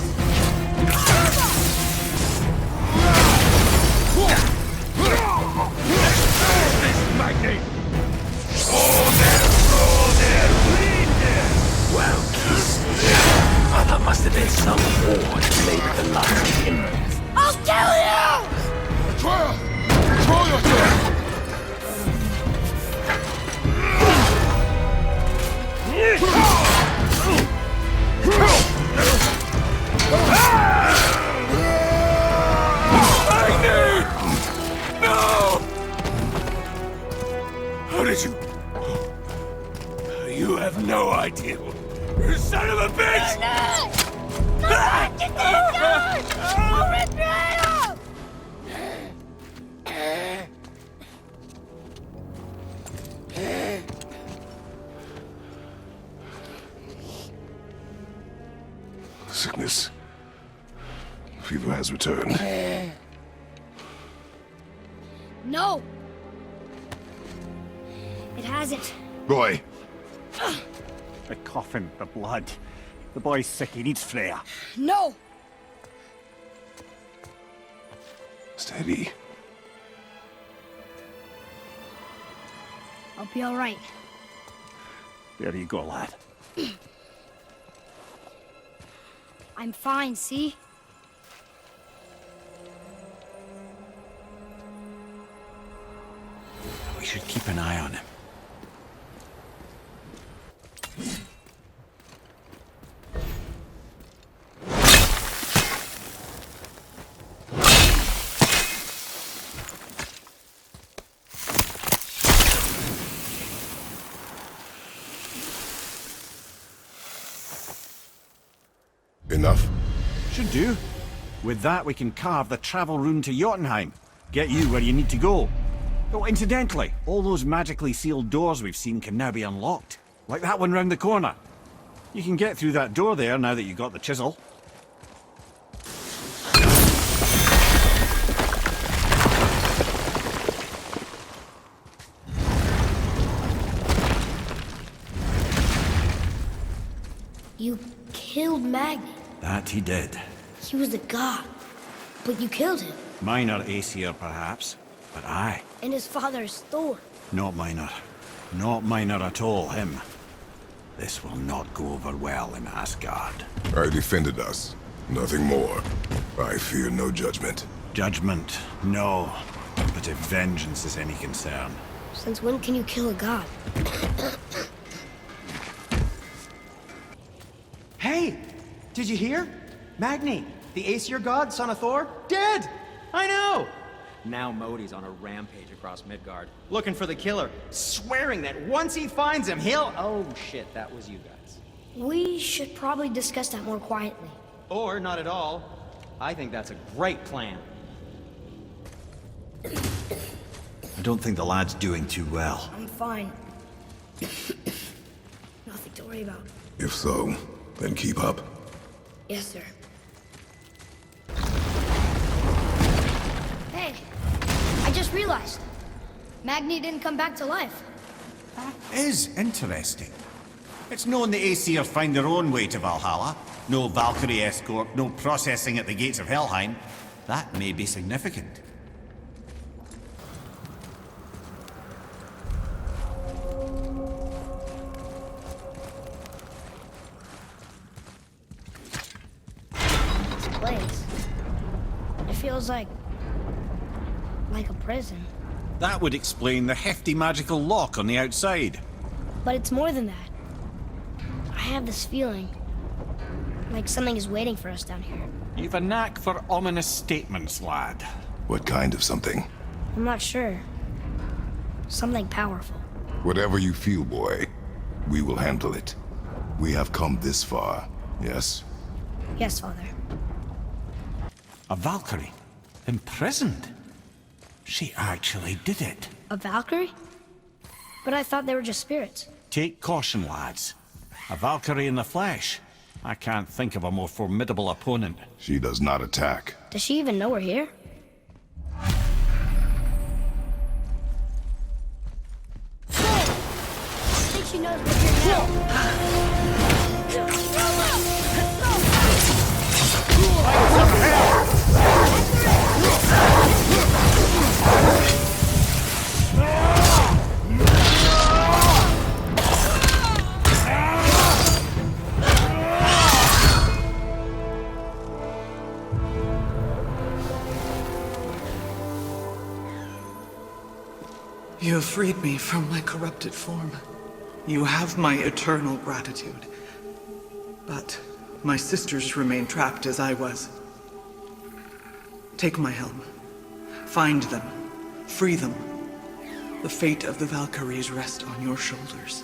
Well, kiss. Mother must have been some war to make the last him. I'll kill you! Treya! Control yourself! No! How did you... You have no idea. You son of a bitch! No! Get these guys! I'll rip your head off! Sickness. Fever has returned. No! It hasn't. Roy. The coffin, the blood. The boy's sick, he needs Freya. No! Steady. I'll be all right. There you go, lad. I'm fine, see? We should keep an eye on him. Enough? Should do. With that, we can carve the travel rune to Jotunheim. Get you where you need to go. Oh, incidentally, all those magically sealed doors we've seen can now be unlocked. Like that one round the corner. You can get through that door there now that you've got the chisel. You killed Magni. That he did. He was a god. But you killed him. Minor Aesir, perhaps. But aye. And his father is Thor. Not minor. Not minor at all, him. This will not go over well in Asgard. I defended us. Nothing more. I fear no judgment. Judgment, no. But if vengeance is any concern. Since when can you kill a god? Hey! Did you hear? Magni, the Aesir god, son of Thor, dead! I know! Now Modi's on a rampage across Midgard, looking for the killer, swearing that once he finds him, he'll... Oh shit, that was you guys. We should probably discuss that more quietly. Or not at all. I think that's a great plan. I don't think the lad's doing too well. I'm fine. Nothing to worry about. If so, then keep up. Yes, sir. Hey, I just realized. Magni didn't come back to life. That is interesting. It's known the Aesir find their own way to Valhalla. No Valkyrie escort, no processing at the gates of Helheim. That may be significant. This place. It feels like a prison. That would explain the hefty magical lock on the outside. But it's more than that. I have this feeling like something is waiting for us down here. You've a knack for ominous statements, lad. What kind of something? I'm not sure. Something powerful. Whatever you feel, boy, we will handle it. We have come this far, yes? Yes, Father. A Valkyrie? Imprisoned? She actually did it. A Valkyrie? But I thought they were just spirits. Take caution, lads. A Valkyrie in the flesh. I can't think of a more formidable opponent. She does not attack. Does she even know we're here? I think she knows we're here You have freed me from my corrupted form. You have my eternal gratitude. But my sisters remain trapped as I was. Take my helm. Find them. Free them. The fate of the Valkyries rests on your shoulders.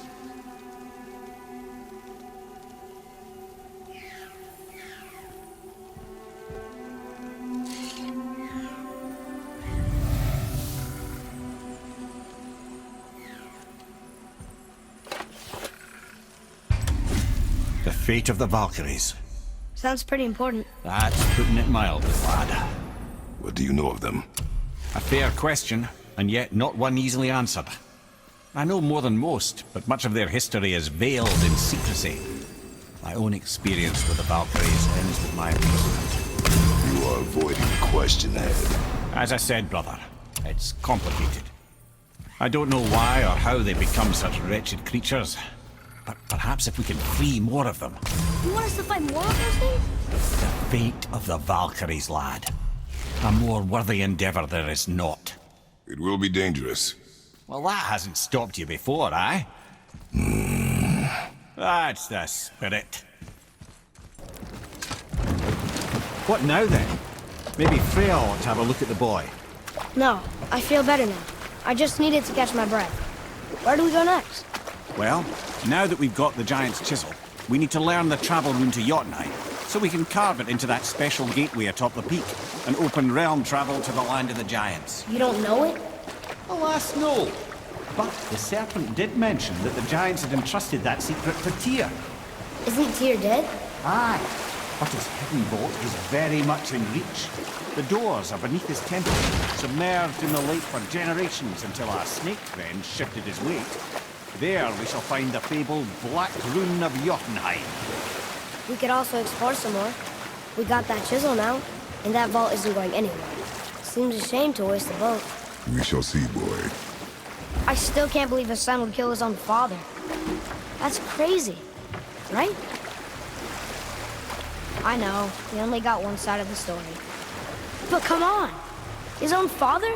The fate of the Valkyries. Sounds pretty important. That's putting it mildly, lad. What do you know of them? A fair question, and yet not one easily answered. I know more than most, but much of their history is veiled in secrecy. My own experience with the Valkyries ends with my imprisonment. You are avoiding the question ahead. As I said, brother, it's complicated. I don't know why or how they become such wretched creatures, but perhaps if we can free more of them. You want us to fight more of those things? The fate of the Valkyries, lad. A more worthy endeavor there is not. It will be dangerous. Well, that hasn't stopped you before, eh? That's the spirit. What now, then? Maybe Freya ought to have a look at the boy. No, I feel better now. I just needed to catch my breath. Where do we go next? Well, now that we've got the Giant's Chisel, we need to learn the travel rune to Jotunheim, so we can carve it into that special gateway atop the peak, and open realm travel to the land of the Giants. You don't know it? Alas, no. But the Serpent did mention that the Giants had entrusted that secret to Tyr. Isn't Tyr dead? Aye, but his hidden vault is very much in reach. The doors are beneath his temple, submerged in the lake for generations until our snake friend shifted his weight. There we shall find the fabled Black Rune of Jotunheim. We could also explore some more. We got that chisel now, and that vault isn't going anywhere. Seems a shame to waste the boat. We shall see, boy. I still can't believe his son would kill his own father. That's crazy, right? I know, we only got one side of the story. But come on! His own father?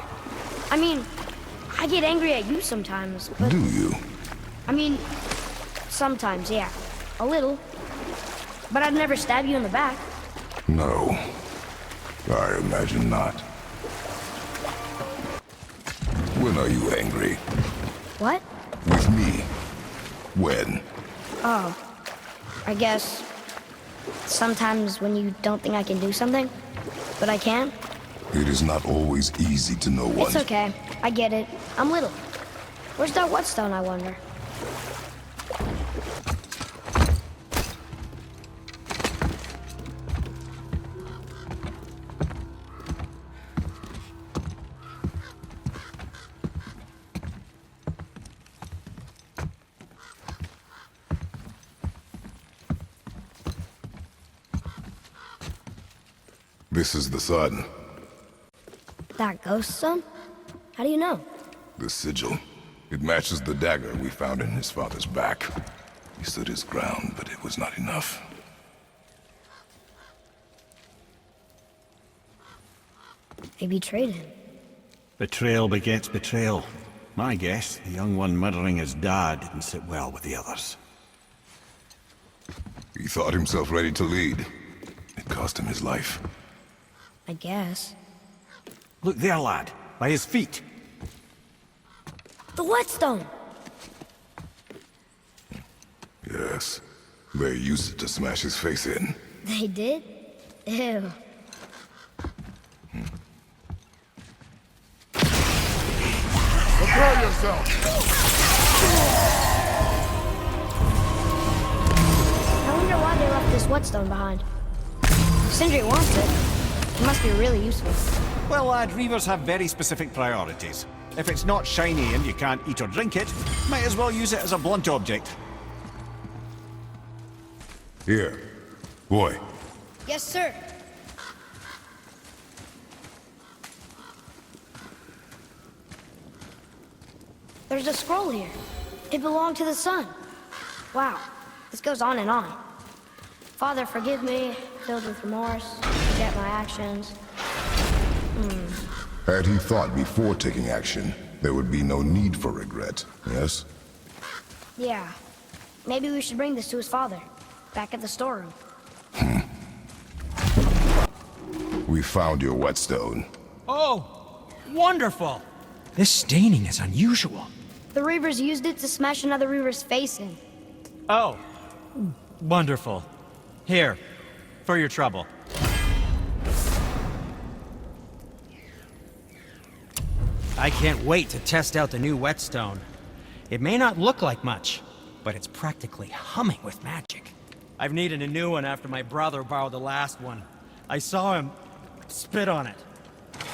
I mean, I get angry at you sometimes, but... Do you? I mean, sometimes, yeah. A little. But I'd never stab you in the back. No. I imagine not. When are you angry? What? With me. When? Oh. I guess... sometimes when you don't think I can do something, but I can. It is not always easy to know what... It's okay. I get it. I'm little. Where's that whetstone, I wonder? This is the sun. That ghost son? How do you know? The sigil. It matches the dagger we found in his father's back. He stood his ground, but it was not enough. They betrayed him. Betrayal begets betrayal. My guess, the young one murdering his dad didn't sit well with the others. He thought himself ready to lead. It cost him his life. I guess. Look there, lad. By his feet. The whetstone! Yes. They used it to smash his face in. They did? Ew. Prepare yourself! I wonder why they left this whetstone behind. If Sindri wants it, it must be really useful. Well, lad, reavers have very specific priorities. If it's not shiny and you can't eat or drink it, might as well use it as a blunt object. Here. Boy. Yes, sir. There's a scroll here. It belonged to the sun. Wow, this goes on and on. Father, forgive me, filled with remorse, forget my actions. Had he thought before taking action, there would be no need for regret, yes? Yeah. Maybe we should bring this to his father, back at the storeroom. We found your whetstone. Oh, wonderful! This staining is unusual. The Reavers used it to smash another Reaver's face in. Oh, wonderful. Here, for your trouble. I can't wait to test out the new whetstone. It may not look like much, but it's practically humming with magic. I've needed a new one after my brother borrowed the last one. I saw him spit on it.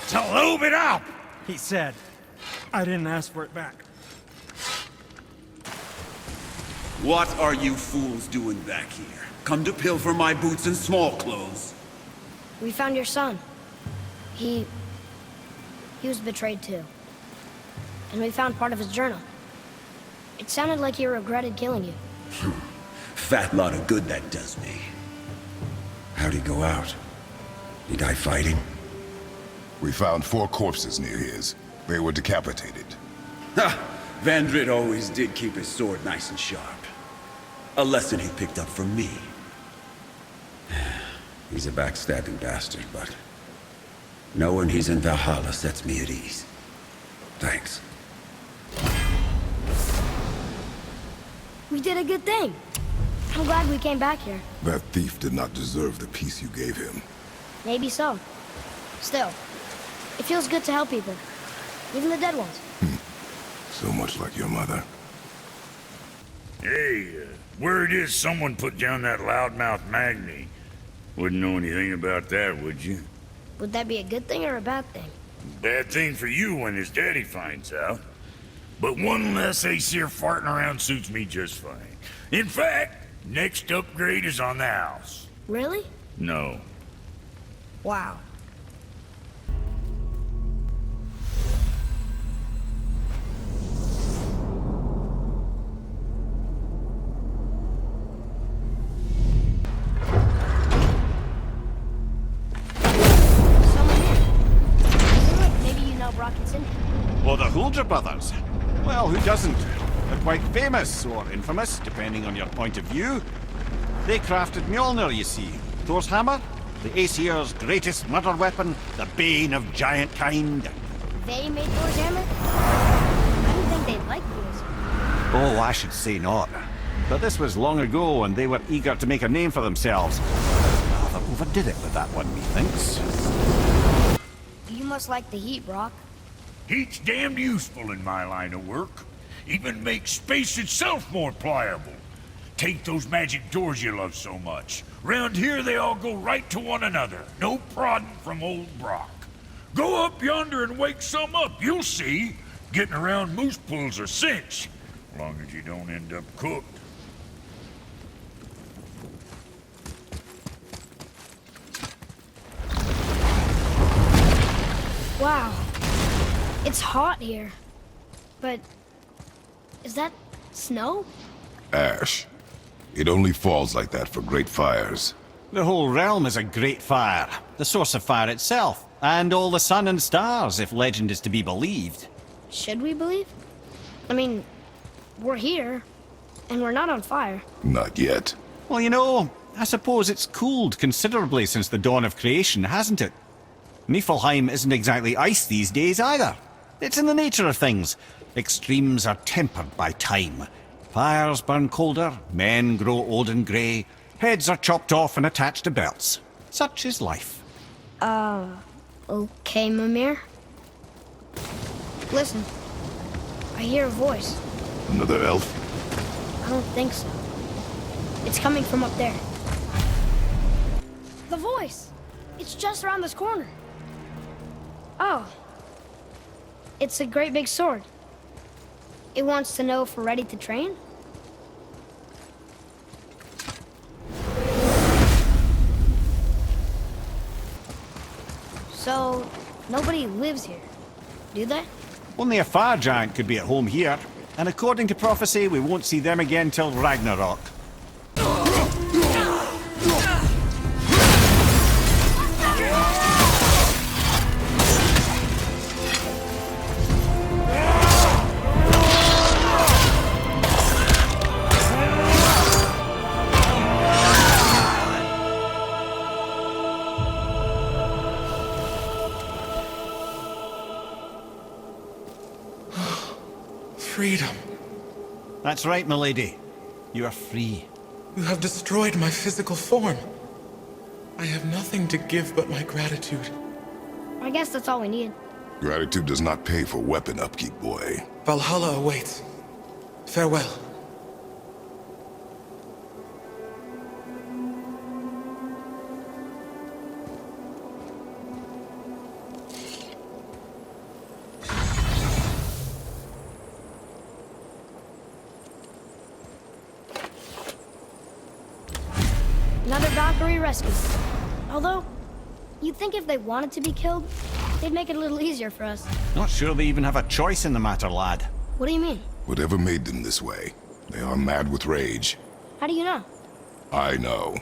"To lube it up," he said. I didn't ask for it back. What are you fools doing back here? Come to pilfer my boots and small clothes? We found your son. He was betrayed too. And we found part of his journal. It sounded like he regretted killing you. Fat lot of good that does me. How'd he go out? He die fighting? We found 4 corpses near his. They were decapitated. Ha! Vandrit always did keep his sword nice and sharp. A lesson he picked up from me. He's a backstabbing bastard, but knowing he's in Valhalla sets me at ease. Thanks. We did a good thing. I'm glad we came back here. That thief did not deserve the peace you gave him. Maybe so. Still, it feels good to help people. Even the dead ones. So much like your mother. Hey, word is someone put down that loudmouth Magni. Wouldn't know anything about that, would you? Would that be a good thing or a bad thing? Bad thing for you when his daddy finds out. But one less Aesir farting around suits me just fine. In fact, next upgrade is on the house. Really? No. Wow. Or the Huldra brothers. Well, who doesn't? They're quite famous, or infamous, depending on your point of view. They crafted Mjolnir, you see. Thor's hammer, the Aesir's greatest murder weapon, the bane of giant kind. They made Thor's hammer? I didn't think they'd like these. Oh, I should say not. But this was long ago, and they were eager to make a name for themselves. Rather overdid it with that one, methinks. You must like the heat, Brock. Heat's damned useful in my line of work. Even makes space itself more pliable. Take those magic doors you love so much. Round here they all go right to one another. No prodding from old Brock. Go up yonder and wake some up, you'll see. Getting around moose pools are cinch. As long as you don't end up cooked. Wow. It's hot here. But is that snow? Ash. It only falls like that for great fires. The whole realm is a great fire. The source of fire itself. And all the sun and stars, if legend is to be believed. Should we believe? I mean, we're here, and we're not on fire. Not yet. Well, you know, I suppose it's cooled considerably since the dawn of creation, hasn't it? Niflheim isn't exactly ice these days either. It's in the nature of things. Extremes are tempered by time. Fires burn colder, men grow old and grey, heads are chopped off and attached to belts. Such is life. Okay, Mimir. Listen, I hear a voice. Another elf? I don't think so. It's coming from up there. The voice! It's just around this corner. Oh. It's a great big sword. It wants to know if we're ready to train? So, nobody lives here, do they? Only a fire giant could be at home here. And according to prophecy, we won't see them again till Ragnarok. Freedom. That's right, milady. You are free. You have destroyed my physical form. I have nothing to give but my gratitude. I guess that's all we need. Gratitude does not pay for weapon upkeep, boy. Valhalla awaits. Farewell. Another Valkyrie rescue. Although, you'd think if they wanted to be killed, they'd make it a little easier for us. Not sure they even have a choice in the matter, lad. What do you mean? Whatever made them this way, they are mad with rage. How do you know? I know.